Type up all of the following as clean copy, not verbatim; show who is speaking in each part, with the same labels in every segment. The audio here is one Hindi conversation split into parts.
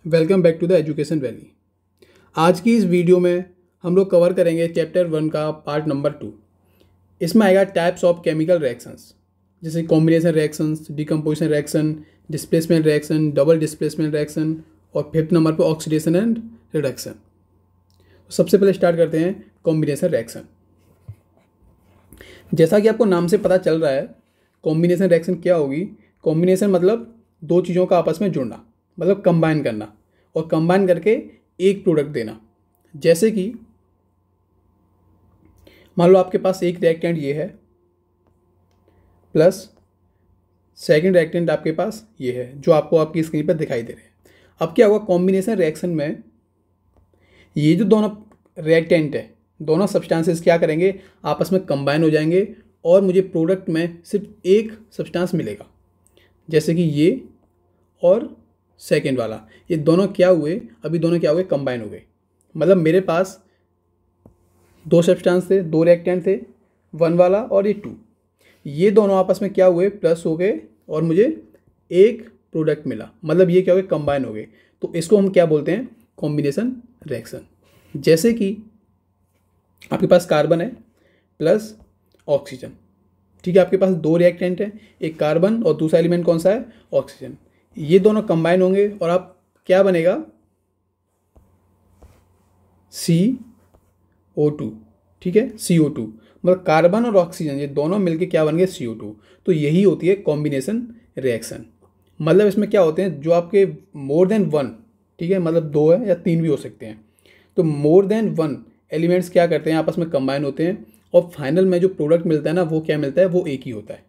Speaker 1: Welcome back to the education valley. आज की इस वीडियो में हम लोग कवर करेंगे चैप्टर 1 का पार्ट नंबर 2। इसमें आएगा टाइप्स ऑफ केमिकल रिएक्शंस, जैसे combination reactions, decomposition reaction, displacement reaction, double displacement reaction और फिफ्थ नंबर पर ऑक्सीडेशन एंड रिडक्शन। सबसे पहले स्टार्ट करते हैं कॉम्बिनेशन रिएक्शन। जैसा कि आपको नाम से पता चल रहा है, कॉम्बिनेशन रिएक्शन क्या होगी। कॉम्बिनेशन मतलब दो चीज़ों का आपस में जुड़ना, मतलब कंबाइन करना और कंबाइन करके एक प्रोडक्ट देना। जैसे कि मान लो आपके पास एक रिएक्टेंट ये है प्लस सेकंड रिएक्टेंट आपके पास ये है, जो आपको आपकी स्क्रीन पर दिखाई दे रहे हैं। अब क्या होगा, कॉम्बिनेशन रिएक्शन में ये जो दोनों रिएक्टेंट है, दोनों सब्सटेंसेस क्या करेंगे, आपस में कंबाइन हो जाएंगे और मुझे प्रोडक्ट में सिर्फ एक सब्सटेंस मिलेगा। जैसे कि ये और सेकेंड वाला, ये दोनों क्या हुए, अभी दोनों क्या हुए, कंबाइन हो गए। मतलब मेरे पास दो सब्सटेंस थे, दो रिएक्टेंट थे, वन वाला और ये टू, ये दोनों आपस में क्या हुए, प्लस हो गए और मुझे एक प्रोडक्ट मिला। मतलब ये क्या हो गए, कंबाइन हो गए। तो इसको हम क्या बोलते हैं, कॉम्बिनेशन रिएक्शन। जैसे कि आपके पास कार्बन है प्लस ऑक्सीजन, ठीक है। आपके पास दो रिएक्टेंट हैं, एक कार्बन और दूसरा एलिमेंट कौन सा है, ऑक्सीजन। ये दोनों कंबाइन होंगे और आप क्या बनेगा, CO2, ठीक है। CO2 मतलब कार्बन और ऑक्सीजन ये दोनों मिलके क्या बन गए, CO2। तो यही होती है कॉम्बिनेशन रिएक्शन। मतलब इसमें क्या होते हैं, जो आपके मोर देन वन, ठीक है, मतलब दो है या तीन भी हो सकते हैं, तो मोर देन वन एलिमेंट्स क्या करते हैं, आपस में कंबाइन होते हैं और फाइनल में जो प्रोडक्ट मिलता है ना, वो क्या मिलता है, वो एक ही होता है।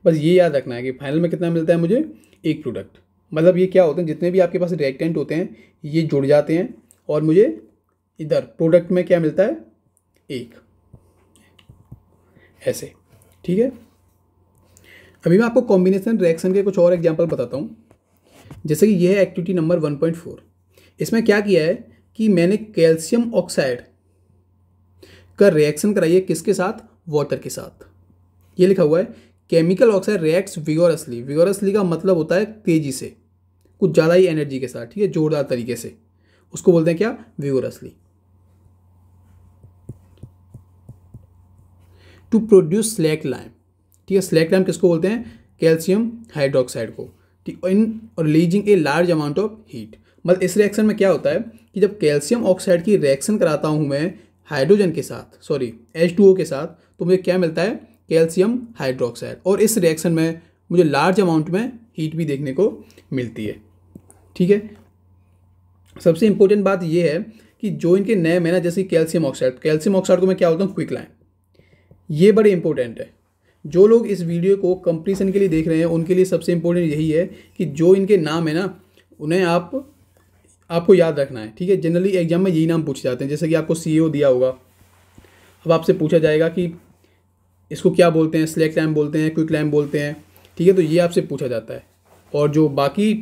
Speaker 1: बस ये याद रखना है कि फाइनल में कितना मिलता है मुझे, एक प्रोडक्ट। मतलब ये क्या होते हैं, जितने भी आपके पास रिएक्टेंट होते हैं ये जुड़ जाते हैं और मुझे इधर प्रोडक्ट में क्या मिलता है, एक, ऐसे, ठीक है। अभी मैं आपको कॉम्बिनेशन रिएक्शन के कुछ और एग्जांपल बताता हूँ। जैसे कि यह है एक्टिविटी नंबर 1.4। इसमें क्या किया है कि मैंने कैल्शियम ऑक्साइड का रिएक्शन कराई है, किसके साथ, वाटर के साथ। ये लिखा हुआ है chemical oxide reacts vigorously. Vigorously का मतलब होता है तेजी से, कुछ ज़्यादा ही एनर्जी के साथ, ठीक है, जोरदार तरीके से, उसको बोलते हैं क्या, vigorously. To produce slack lime, ठीक है। स्लैक लाइम किसको बोलते हैं, कैल्शियम हाइड्रोक्साइड को, ठीक। इन releasing a large amount of heat. मतलब इस रिएक्शन में क्या होता है कि जब कैल्शियम ऑक्साइड की रिएक्शन कराता हूँ मैं हाइड्रोजन के साथ, सॉरी H2O के साथ, तो मुझे क्या मिलता है, कैल्शियम हाइड्रोक्साइड। और इस रिएक्शन में मुझे लार्ज अमाउंट में हीट भी देखने को मिलती है, ठीक है। सबसे इंपॉर्टेंट बात यह है कि जो इनके नेम है ना, जैसे कैल्शियम ऑक्साइड को मैं क्या बोलता हूँ, क्विक लाइम। ये बड़े इंपॉर्टेंट है। जो लोग इस वीडियो को कंप्लीशन के लिए देख रहे हैं उनके लिए सबसे इंपॉर्टेंट यही है कि जो इनके नाम है ना, उन्हें आपको याद रखना है, ठीक है। जनरली एग्जाम में यही नाम पूछे जाते हैं। जैसे कि आपको CO दिया होगा, अब आपसे पूछा जाएगा कि इसको क्या बोलते हैं, स्लैक लाइम बोलते हैं, क्विक लाइम बोलते हैं, ठीक है। तो ये आपसे पूछा जाता है। और जो बाकी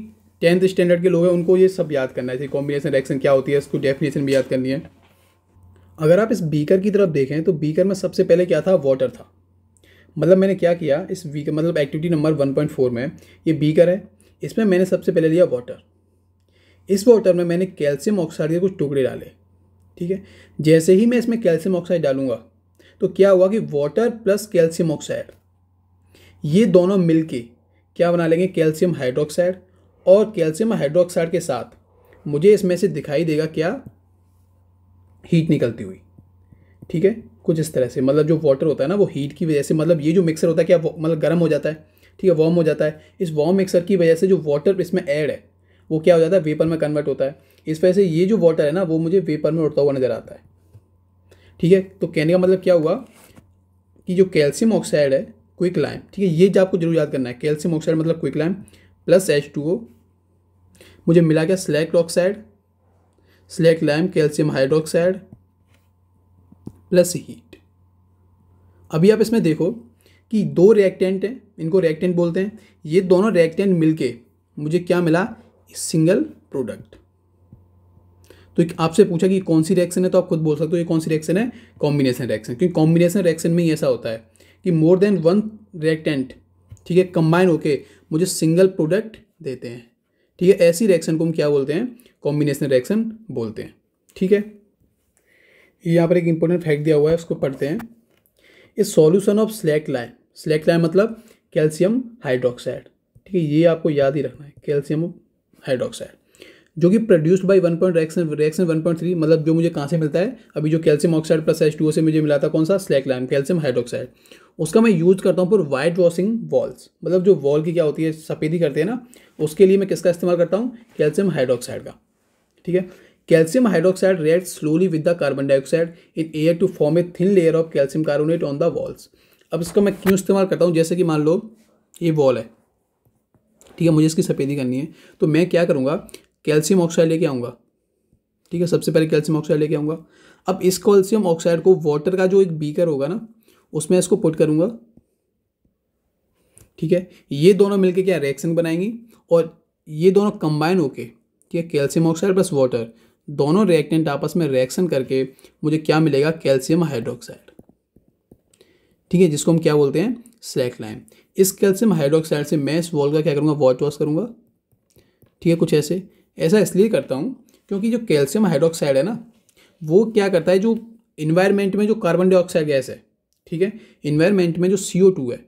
Speaker 1: 10th स्टैंडर्ड के लोग हैं उनको ये सब याद करना है, जैसे कॉम्बिनेशन रिएक्शन क्या होती है, इसको डेफिनेशन भी याद करनी है। अगर आप इस बीकर की तरफ देखें तो बीकर में सबसे पहले क्या था, वाटर था। मतलब मैंने क्या किया इस बीकर, मतलब एक्टिविटी नंबर 1.4 में ये बीकर है, इसमें मैंने सबसे पहले लिया वाटर। इस वाटर में मैंने कैल्शियम ऑक्साइड के कुछ टुकड़े डाले, ठीक है। जैसे ही मैं इसमें कैल्शियम ऑक्साइड डालूंगा तो क्या हुआ कि वाटर प्लस कैल्शियम ऑक्साइड ये दोनों मिलके क्या बना लेंगे, कैल्शियम हाइड्रोक्साइड। और कैल्शियम हाइड्रोक्साइड के साथ मुझे इसमें से दिखाई देगा क्या, हीट निकलती हुई, ठीक है, कुछ इस तरह से। मतलब जो वाटर होता है ना, वो हीट की वजह से, मतलब ये जो मिक्सर होता है क्या, मतलब गर्म हो जाता है, ठीक है, वार्म हो जाता है। इस वार्म मिक्सर की वजह से जो वाटर इसमें ऐड है वो क्या हो जाता है, वेपर में कन्वर्ट होता है। इस वजह से ये जो वाटर है ना, वो मुझे वेपर में उड़ता हुआ नजर आता है, ठीक है। तो कहने का मतलब क्या हुआ कि जो कैल्शियम ऑक्साइड है, क्विक लाइम, ठीक है, ये जो आपको जरूर याद करना है, कैल्शियम ऑक्साइड मतलब क्विक लाइम प्लस H2O, मुझे मिला क्या, slack oxide, slack lime, calcium hydroxide plus heat. अभी आप इसमें देखो कि दो रिएक्टेंट हैं, इनको रिएक्टेंट बोलते हैं। ये दोनों रिएक्टेंट मिलके मुझे क्या मिला, सिंगल प्रोडक्ट। तो आपसे पूछा कि कौन सी रिएक्शन है, तो आप खुद बोल सकते हो ये कौन सी रिएक्शन है, कॉम्बिनेशन रिएक्शन। क्योंकि कॉम्बिनेशन रिएक्शन में ही ऐसा होता है कि मोर देन वन रिएक्टेंट, ठीक है, कंबाइन होके मुझे सिंगल प्रोडक्ट देते हैं, ठीक है। ऐसी रिएक्शन को हम क्या बोलते हैं, कॉम्बिनेशन रिएक्शन बोलते हैं। ठीक है, यहाँ पर एक इंपॉर्टेंट फैक्ट दिया हुआ है, उसको पढ़ते हैं। ए सॉल्यूशन ऑफ स्लैक लाइम मतलब कैल्शियम हाइड्रोक्साइड। ठीक है, ये आपको याद ही रखना है, कैल्शियम हाइड्रोक्साइड, जो कि प्रोड्यूस्ड बाई रिएक्शन 1.3, मतलब जो मुझे कहाँ से मिलता है, अभी जो कैल्शियम ऑक्साइड प्लस H2O से मुझे मिला था कौन सा, स्लैक लाइम कैल्शियम हाइड्रोक्साइड, उसका मैं यूज करता हूँ फॉर वाइट वॉशिंग वॉल्स, मतलब जो वॉल की क्या होती है, सफ़ेदी करते हैं ना, उसके लिए मैं किसका इस्तेमाल करता हूँ, कैल्शियम हाइड्रोक्साइड का। ठीक है, calcium hydroxide react slowly with the carbon dioxide in air to form a thin layer of calcium carbonate on the walls. अब इसको मैं क्यों इस्तेमाल करता हूँ, जैसे कि मान लो ये वॉल है, ठीक है, मुझे इसकी सफ़ेदी करनी है, तो मैं क्या करूँगा, कैल्शियम ऑक्साइड लेके आऊँगा। ठीक है, सबसे पहले कैल्शियम ऑक्साइड लेके आऊँगा। अब इस कैल्शियम ऑक्साइड को वाटर का जो एक बीकर होगा ना, उसमें इसको पुट करूँगा। ठीक है, ये दोनों मिलके क्या रिएक्शन बनाएंगी, और ये दोनों कंबाइन होके, ठीक है, कैल्शियम ऑक्साइड प्लस वाटर दोनों रिएक्टेंट आपस में रिएक्शन करके मुझे क्या मिलेगा, कैल्शियम हाइड्रोक्साइड। ठीक है, जिसको हम क्या बोलते हैं, स्लैक लाइम। इस कैल्शियम हाइड्रोक्साइड से मैं इस वॉल का क्या करूँगा, वाइट वॉश करूँगा। ठीक है, कुछ ऐसा इसलिए करता हूँ क्योंकि जो कैल्शियम हाइड्रोक्साइड है ना, वो क्या करता है, जो इन्वायरमेंट में जो कार्बन डाइऑक्साइड गैस है, ठीक है, इन्वायरमेंट में जो CO2 है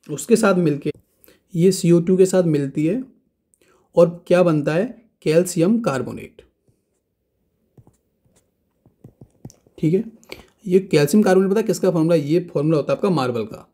Speaker 1: उसके साथ मिलके, ये CO2 के साथ मिलती है और क्या बनता है, कैल्शियम कार्बोनेट। ठीक है, ये कैल्शियम कार्बोनेट पता है किसका फॉर्मूला, ये फॉर्मूला होता है आपका मार्बल का।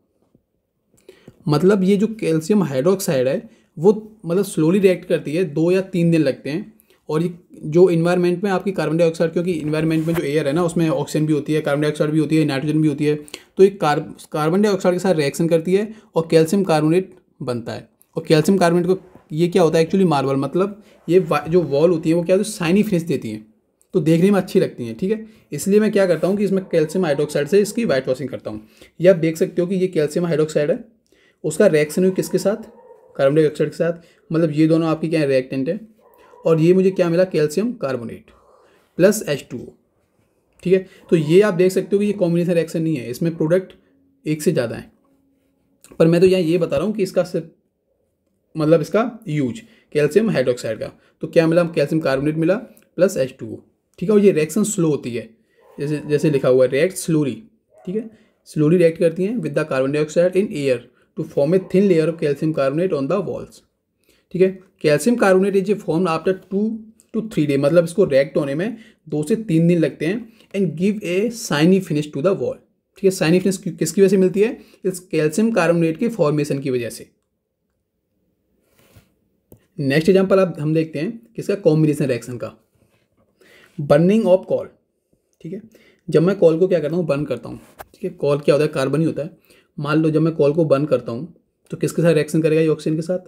Speaker 1: मतलब ये जो कैल्शियम हाइड्रोक्साइड है वो मतलब स्लोली रिएक्ट करती है, 2 या 3 दिन लगते हैं, और ये जो इन्वायरमेंट में आपकी कार्बन डाइऑक्साइड, क्योंकि इन्वायरमेंट में जो एयर है ना उसमें ऑक्सीजन भी होती है, कार्बन डाइऑक्साइड भी होती है, नाइट्रोजन भी होती है, तो ये कार्बन डाइऑक्साइड के साथ रिएक्शन करती है और कैल्शियम कार्बोनेट बनता है। और कैल्शियम कार्बोनेट को ये क्या होता है एक्चुअली, मार्बल, मतलब ये जो वॉल होती है वो क्या होती है, शाइनी फिनिश देती हैं, तो देखने में अच्छी लगती हैं। ठीक है, इसलिए मैं क्या करता हूँ कि इसमें कैल्शियम हाइड्रोक्साइड से इसकी वाइट वॉशिंग करता हूँ। ये आप देख सकते हो कि ये कैल्शियम हाइड्रोक्साइड है, उसका रिएक्शन हुई किसके साथ, कार्बन डाइऑक्साइड के साथ, मतलब ये दोनों आपकी क्या है, रिएक्टेंट है, और ये मुझे क्या मिला, कैल्शियम कार्बोनेट प्लस H2O। ठीक है, तो ये आप देख सकते हो कि ये कॉम्बिनेशन रिएक्शन नहीं है, इसमें प्रोडक्ट एक से ज़्यादा है, पर मैं तो यहाँ ये बता रहा हूँ कि इसका सिर्फ मतलब इसका यूज कैल्शियम हाइड्रोक्साइड का, तो क्या मिला, कैल्शियम कार्बोनेट मिला प्लस H2O। ठीक है, और ये रिएक्शन स्लो होती है, जैसे लिखा हुआ है, रिएक्ट स्लोली। ठीक है, स्लोली रिएक्ट करती हैं with the carbon dioxide in air to form a thin layer of calcium carbonate on the walls. ठीक है, calcium carbonate is form after 2 to 3 day, मतलब इसको रिएक्ट होने में 2 से 3 दिन लगते हैं, and give a shiny finish to the wall. ठीक है, शाइनी फिनिश किसकी वजह से मिलती है, इस कैल्शियम कार्बोनेट के फॉर्मेशन की वजह से। नेक्स्ट एग्जांपल आप हम देखते हैं किसका, कॉम्बिनेशन रिएक्शन का, बर्निंग ऑफ कॉल। ठीक है, जब मैं कॉल को क्या करता हूँ, बर्न करता हूँ। ठीक है, कॉल क्या होता है, कार्बन ही होता है। मान लो जब मैं कॉल को बर्न करता हूँ तो किसके साथ रिएक्शन करेगा, ये ऑक्सीजन के साथ।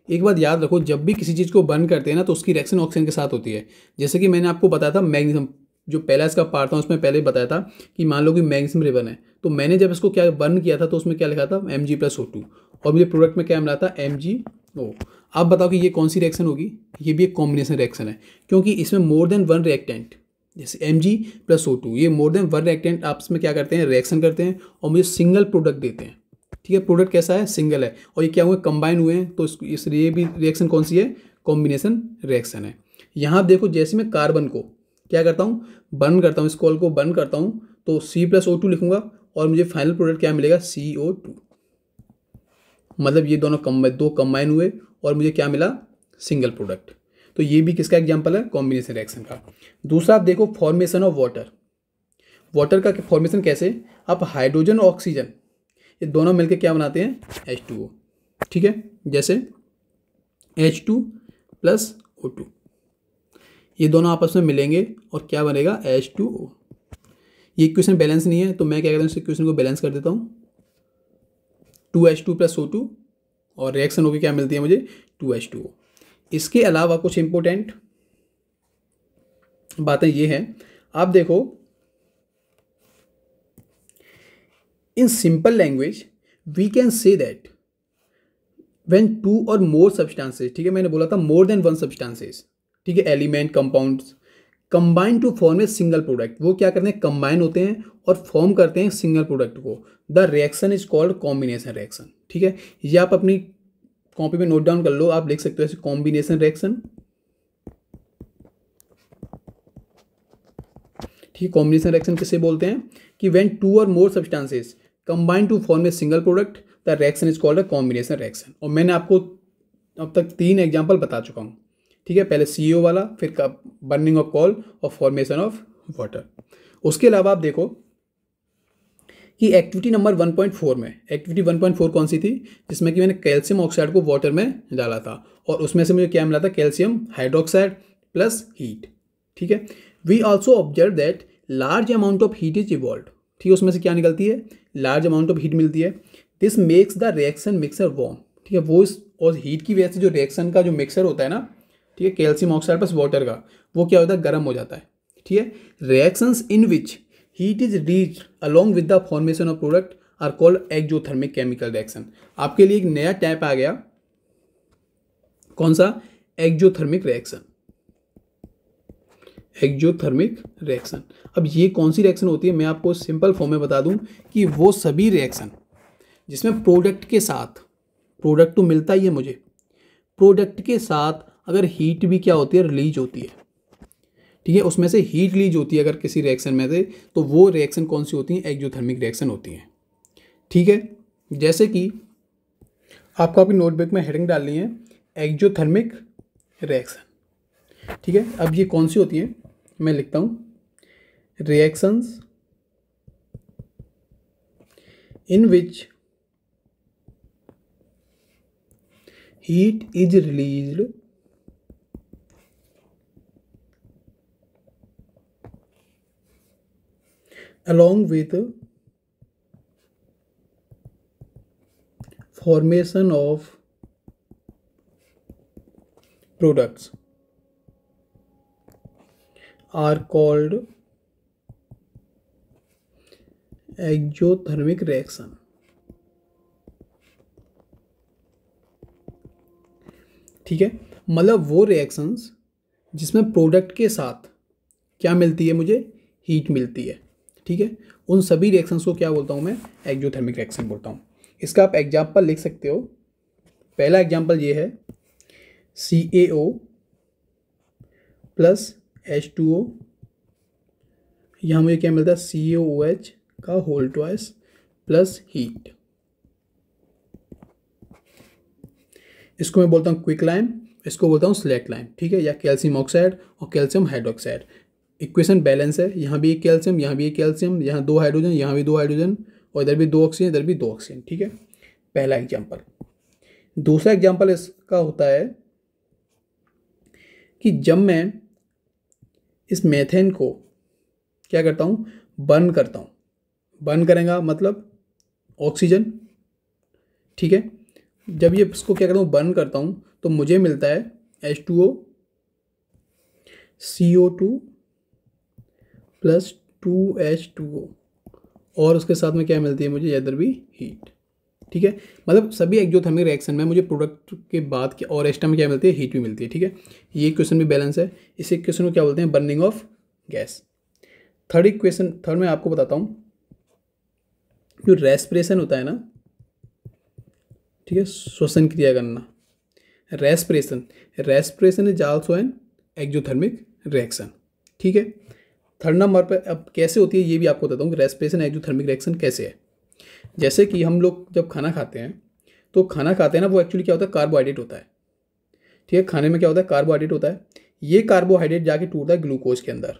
Speaker 1: एक बात याद रखो, जब भी किसी चीज़ को बर्न करते हैं ना तो उसकी रिएक्शन ऑक्सीजन के साथ होती है। जैसे कि मैंने आपको बताया था मैग्नीशियम, जो पहला इसका पार्ट था उसमें पहले बताया था कि मान लो कि मैग्नीशियम रिबन है, तो मैंने जब इसको क्या बर्न किया था तो उसमें क्या लिखा था, Mg+O2, और मुझे प्रोडक्ट में क्या मिला था, MgO। आप बताओ कि ये कौन सी रिएक्शन होगी, ये भी एक कॉम्बिनेशन रिएक्शन है, क्योंकि इसमें मोर देन वन रिएक्टेंट, जैसे Mg+O2, ये मोर देन वन रिएक्टेंट आपस में क्या करते हैं, रिएक्शन करते हैं और मुझे सिंगल प्रोडक्ट देते हैं। ठीक है, प्रोडक्ट कैसा है, सिंगल है, और ये क्या हुए, कंबाइन हुए हैं, तो इसलिए ये भी रिएक्शन कौन सी है, कॉम्बिनेशन रिएक्शन है। यहाँ आप देखो, जैसे मैं कार्बन को क्या करता हूँ, बर्न करता हूँ, इस कॉल को बर्न करता हूँ, तो C+O2 लिखूंगा और मुझे फाइनल प्रोडक्ट क्या मिलेगा, CO2। मतलब ये दोनों दो कंबाइन हुए और मुझे क्या मिला, सिंगल प्रोडक्ट। तो ये भी किसका एग्जाम्पल है, कॉम्बिनेशन रिएक्शन का। दूसरा आप देखो, फॉर्मेशन ऑफ वाटर। वाटर का फॉर्मेशन कैसे, आप हाइड्रोजन और ऑक्सीजन ये दोनों मिलकर क्या बनाते हैं, H2O। ठीक है, जैसे H2+O2, ये दोनों आपस में मिलेंगे और क्या बनेगा, H2O। ये इक्वेशन बैलेंस नहीं है, तो मैं क्या करता हूँ, इस इक्वेशन को बैलेंस कर देता हूँ, 2H2+O2, और रिएक्शन होकर क्या मिलती है मुझे, 2H2O। इसके अलावा कुछ इंपॉर्टेंट बातें ये हैं, आप देखो, in simple language we can say that when 2 और मोर सब्सटेंसेस, ठीक है, मैंने बोला था मोर देन वन सब्सटेंसेस, ठीक है, element, compounds combine to form a single product, वो क्या करते हैं, कंबाइन होते हैं और फॉर्म करते हैं सिंगल प्रोडक्ट को, the reaction is called combination reaction. ठीक है, ये आप अपनी कॉपी में नोट डाउन कर लो, आप लिख सकते हो ऐसे, कॉम्बिनेशन रिएक्शन ठीक है। कॉम्बिनेशन रिएक्शन किसे बोलते हैं कि व्हेन टू और more substances combine to form a single product the reaction is called a combination reaction. और मैंने आपको अब तक 3 एग्जाम्पल बता चुका हूँ, ठीक है। पहले CO वाला, फिर बर्निंग ऑफ कोल और फॉर्मेशन ऑफ वाटर। उसके अलावा आप देखो कि एक्टिविटी नंबर 1.4 में, एक्टिविटी 1.4 कौन सी थी, जिसमें कि मैंने कैल्शियम ऑक्साइड को वाटर में डाला था और उसमें से मुझे क्या मिला था, कैल्शियम हाइड्रोक्साइड प्लस हीट, ठीक है। We also observe that large amount of heat is evolve, ठीक है। उसमें से क्या निकलती है, लार्ज अमाउंट ऑफ हीट मिलती है। This makes the reaction mixer warm, ठीक है। वो इस और हीट की वजह से जो रिएक्शन का जो मिक्सर होता है ना, ठीक है, कैल्शियम ऑक्साइड प्लस वाटर का, वो क्या होता है, गर्म हो जाता है, ठीक है। Reactions in which heat is reached along with the formation of product are called exothermic chemical reaction. आपके लिए एक नया टैप आ गया, कौन सा, एक्जोथर्मिक रिएक्शन। एक्जोथर्मिक रिएक्शन, अब ये कौन सी रिएक्शन होती है, मैं आपको सिंपल फॉर्म में बता दूं कि वो सभी रिएक्शन जिसमें प्रोडक्ट के साथ, प्रोडक्ट तो मिलता ही है मुझे, प्रोडक्ट के साथ अगर हीट भी क्या होती है, रिलीज होती है, ठीक है। उसमें से हीट रिलीज होती है अगर किसी रिएक्शन में से, तो वो रिएक्शन कौन सी होती है, एक्जोथर्मिक रिएक्शन होती है, ठीक है। जैसे कि आपको अपनी नोटबुक में हेडिंग डालनी है एक्जोथर्मिक रिएक्शन, ठीक है। अब ये कौन सी होती है, मैं लिखता हूँ, reactions in which heat is released along with formation of products are called exothermic reaction, ठीक है। मतलब वो रिएक्शंस जिसमें प्रोडक्ट के साथ क्या मिलती है, मुझे हीट मिलती है, ठीक है। उन सभी रिएक्शंस को क्या बोलता हूँ मैं, एक्जोथर्मिक रिएक्शन बोलता हूँ। इसका आप एग्जाम्पल लिख सकते हो। पहला एग्जाम्पल ये है, CaO प्लस H2O, यहाँ मुझे क्या मिलता है, CaOH का होल ट्वाइस प्लस हीट। इसको मैं बोलता हूँ क्विक लाइम, इसको बोलता हूँ स्लैक लाइम, ठीक है, या कैल्शियम ऑक्साइड और कैल्शियम हाइड्रोक्साइड। इक्वेशन बैलेंस है, यहाँ भी एक कैल्शियम, यहाँ भी एक कैल्शियम, यहाँ 2 हाइड्रोजन, यहाँ भी 2 हाइड्रोजन, और इधर भी 2 ऑक्सीजन, इधर भी 2 ऑक्सीजन, ठीक है। पहला एग्जाम्पल। दूसरा एग्जाम्पल इसका होता है कि जब मैं इस मेथेन को क्या करता हूँ, बर्न करता हूँ। बर्न करेगा मतलब ऑक्सीजन, ठीक है। जब ये इसको क्या करता हूँ, बर्न करता हूँ, तो मुझे मिलता है H2O, CO2 प्लस 2H2O, और उसके साथ में क्या मिलती है मुझे, इधर भी हीट, ठीक है। मतलब सभी एक्जोथर्मिक रिएक्शन में मुझे प्रोडक्ट के बाद क्या और एक्स्ट्रा में क्या मिलती है, हीट भी मिलती है, ठीक है। ये क्वेश्चन भी बैलेंस है। इस इक्वेशन को क्या बोलते हैं, बर्निंग ऑफ गैस। थर्ड में आपको बताता हूँ, जो रेस्पिरेशन होता है ना, ठीक है, श्वसन क्रिया करना, respiration is also an exothermic reaction, ठीक है। थर्ड नंबर पर अब कैसे होती है ये भी आपको बताता हूँ, रेस्पिरेशन एक्जोथर्मिक रिएक्शन कैसे है। जैसे कि हम लोग जब खाना खाते हैं, तो खाना खाते हैं ना, वो एक्चुअली क्या होता है, कार्बोहाइड्रेट होता है, ठीक है। खाने में क्या होता है, कार्बोहाइड्रेट होता है। ये कार्बोहाइड्रेट जाके टूटता है ग्लूकोज के अंदर,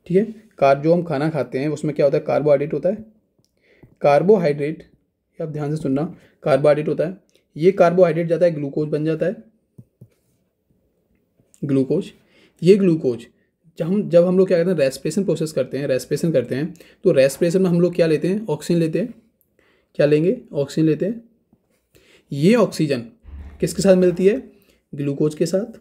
Speaker 1: ठीक है। जो हम खाना खाते हैं उसमें क्या होता है, कार्बोहाइड्रेट होता है। कार्बोहाइड्रेट, आप ध्यान से सुनना, कार्बोहाइड्रेट होता है। ये कार्बोहाइड्रेट जाता है, ग्लूकोज बन जाता है, ग्लूकोज। ये ग्लूकोज जब हम लोग क्या करते हैं, रेस्पिरेशन प्रोसेस करते हैं, रेस्पिरेशन करते हैं, तो रेस्पिरेशन में हम लोग क्या लेते हैं, ऑक्सीजन लेते हैं। क्या लेंगे, ऑक्सीजन लेते हैं। ये ऑक्सीजन किसके साथ मिलती है, ग्लूकोज के साथ।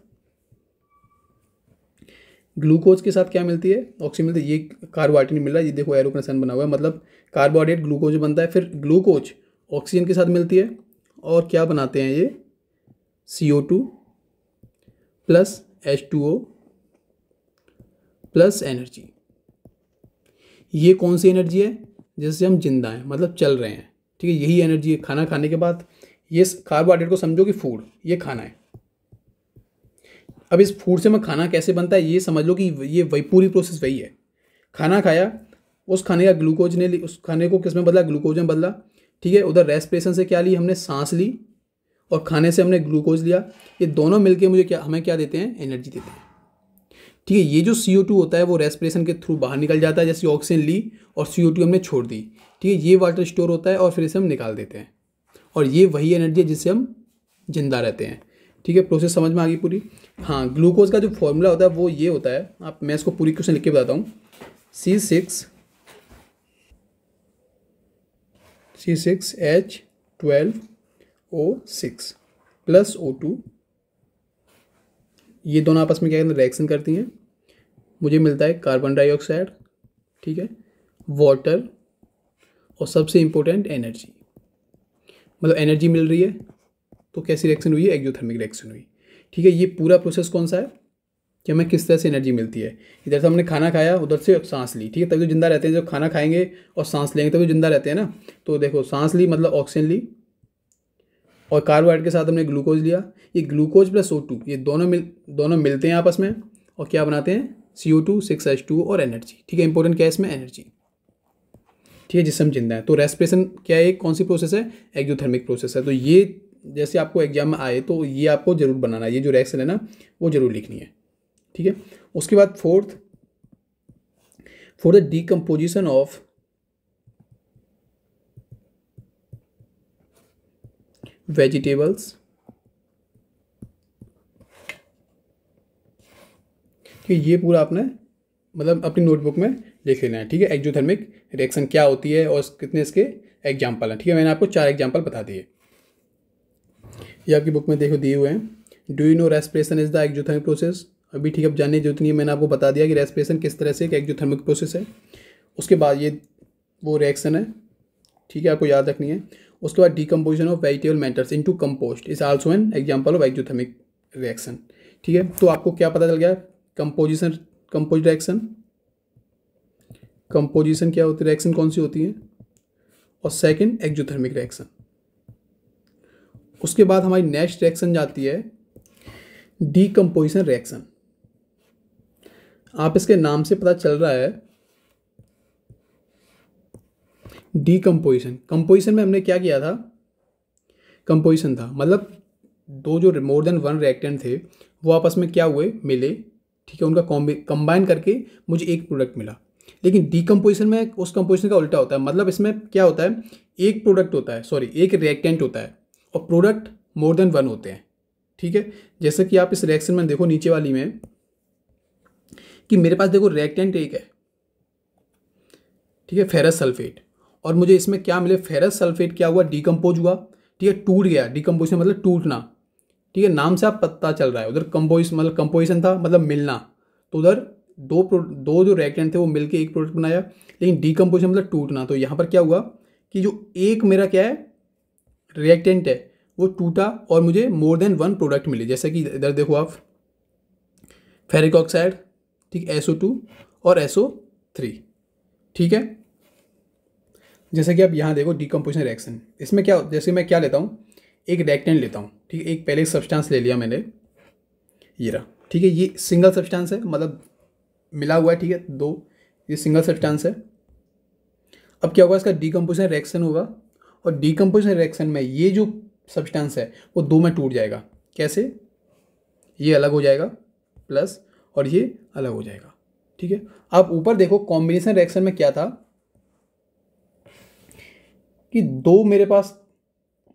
Speaker 1: ग्लूकोज के साथ क्या मिलती है, ऑक्सीजन मिलती है। ये कार्बोहाइड्रेट नहीं मिल रहा है, ये देखो एरो का निशान बना हुआ है, मतलब कार्बोहाइड्रेट ग्लूकोज बनता है, फिर ग्लूकोज ऑक्सीजन के साथ मिलती है, और क्या बनाते हैं ये, CO2 plus H2O plus energy. ये कौन सी एनर्जी है, जिससे हम जिंदा हैं, मतलब चल रहे हैं, ठीक है। यही एनर्जी है। खाना खाने के बाद ये कार्बोहाइड्रेट को समझो कि फूड, ये खाना है, अब इस फूड से मैं खाना कैसे बनता है ये समझ लो कि ये वही पूरी प्रोसेस वही है। खाना खाया, उस खाने का ग्लूकोज ने उस खाने को किस में बदला, ग्लूकोज में बदला, ठीक है। उधर रेस्पिरेशन से क्या ली हमने, सांस ली, और खाने से हमने ग्लूकोज लिया। ये दोनों मिलके मुझे क्या, हमें क्या देते हैं, एनर्जी देते हैं, ठीक है। ये जो CO2 होता है वो रेस्पिरेशन के थ्रू बाहर निकल जाता है, जैसे ऑक्सीजन ली और CO2 हमने छोड़ दी, ठीक है। ये वाटर स्टोर होता है और फिर इसे हम निकाल देते हैं, और ये वही एनर्जी है जिससे हम जिंदा रहते हैं, ठीक है। प्रोसेस समझ में आ गई पूरी। हाँ, ग्लूकोज का जो फॉर्मूला होता है वो ये होता है, आप मैं इसको पूरी क्वेश्चन लिख के बताता हूँ। C6H12O6 प्लस O2, ये दोनों आपस में क्या कहते हैं, रिएक्शन करती हैं, मुझे मिलता है कार्बन डाइऑक्साइड, ठीक है, वाटर, और सबसे इम्पोर्टेंट एनर्जी। मतलब एनर्जी मिल रही है तो कैसी रिएक्शन हुई है, एक्सोथर्मिक रिएक्शन हुई, ठीक है। ये पूरा प्रोसेस कौन सा है कि हमें किस तरह से एनर्जी मिलती है। इधर से हमने खाना खाया, उधर से सांस ली, ठीक है, तभी तो जिंदा रहते हैं। जब खाना खाएंगे और सांस लेंगे तभी तो जिंदा रहते हैं ना। तो देखो, सांस ली मतलब ऑक्सीजन ली, और कार्बोहाइड्रेट के साथ हमने ग्लूकोज लिया। ये ग्लूकोज प्लस O2 ये दोनों मिलते हैं आपस में और क्या बनाते हैं, CO2 6H2 और एनर्जी, ठीक है। इंपॉर्टेंट क्या है इसमें, एनर्जी, ठीक है, जिससे हम जिंदा है। तो रेस्पिरेशन क्या है, कौन सी प्रोसेस है, एक्सोथर्मिक प्रोसेस है। तो ये जैसे आपको एग्जाम में आए तो ये आपको जरूर बनाना है, ये जो रिएक्शन है ना वो जरूर लिखनी है, ठीक है। उसके बाद fourth, for the decomposition of vegetables, कि ये पूरा आपने मतलब अपनी नोटबुक में लिख लेना है, ठीक है। एक्सोथर्मिक रिएक्शन क्या होती है और कितने इसके एग्जाम्पल हैं, ठीक है। मैंने आपको 4 एग्जाम्पल बता दिए, ये आपकी बुक में देखो दिए हुए हैं। Do you know respiration is the exothermic process, अभी ठीक है, अब जानने की जरूरत नहीं है, मैंने आपको बता दिया कि रेस्पिरेशन किस तरह से एक एक्सोथर्मिक प्रोसेस है। उसके बाद ये वो रिएक्शन है, ठीक है, आपको याद रखनी है। उसके बाद decomposition of vegetable matters into compost is also an example of exothermic reaction, ठीक है। तो आपको क्या पता चल गया, कंपोजिट रिएक्शन, कंपोजिशन क्या होती है, रिएक्शन कौन सी होती है, और सेकंड एक्सोथर्मिक रिएक्शन। उसके बाद हमारी नेक्स्ट रिएक्शन जाती है डीकम्पोजिशन रिएक्शन। आप इसके नाम से पता चल रहा है डीकम्पोजिशन। कंपोजिशन में हमने क्या किया था, कंपोजिशन था मतलब दो जो मोर देन वन रिएक्टेंट थे वो आपस में क्या हुए, मिले, ठीक है, उनका कंबाइन करके मुझे एक प्रोडक्ट मिला। लेकिन डीकम्पोजिशन में उस कंपोजिशन का उल्टा होता है, मतलब इसमें क्या होता है, एक प्रोडक्ट होता है, सॉरी एक रिएक्टेंट होता है और प्रोडक्ट मोर देन वन होते हैं, ठीक है। जैसे कि आप इस रिएक्शन में देखो नीचे वाली में कि मेरे पास देखो रिएक्टेंट एक है, ठीक है, फेरस सल्फेट, और मुझे इसमें क्या मिले, फेरस सल्फेट क्या हुआ, डीकम्पोज हुआ, ठीक है, टूट गया। डीकम्पोजिशन मतलब टूटना, ठीक है, नाम से आप पता चल रहा है। उधर मतलब कंपोजिशन था मतलब मिलना, तो उधर दो जो रिएक्टेंट थे वो मिलके एक प्रोडक्ट बनाया। लेकिन डीकम्पोजिशन मतलब टूटना, तो यहाँ पर क्या हुआ कि जो एक मेरा क्या है रिएक्टेंट है वो टूटा और मुझे मोर देन वन प्रोडक्ट मिले। जैसे कि इधर देखो आप, फेरिक ऑक्साइड, ठीक, SO2 और SO3, ठीक है। जैसे कि आप यहाँ देखो डीकम्पोजिशन रिएक्शन, इसमें क्या, जैसे मैं क्या लेता हूँ, एक रिएक्टेंट लेता हूँ, ठीक है, एक पहले सब्सटेंस ले लिया मैंने, ये रहा, ठीक है, ये सिंगल सब्सटेंस है मतलब मिला हुआ है, ठीक है, दो, ये सिंगल सब्सटेंस है। अब क्या होगा, इसका डीकम्पोजिशन रिएक्शन होगा, और डीकम्पोजिशन रिएक्शन में ये जो सब्सटेंस है वो दो में टूट जाएगा। कैसे, ये अलग हो जाएगा प्लस और ये अलग हो जाएगा, ठीक है। आप ऊपर देखो कॉम्बिनेशन रिएक्शन में क्या था कि दो मेरे पास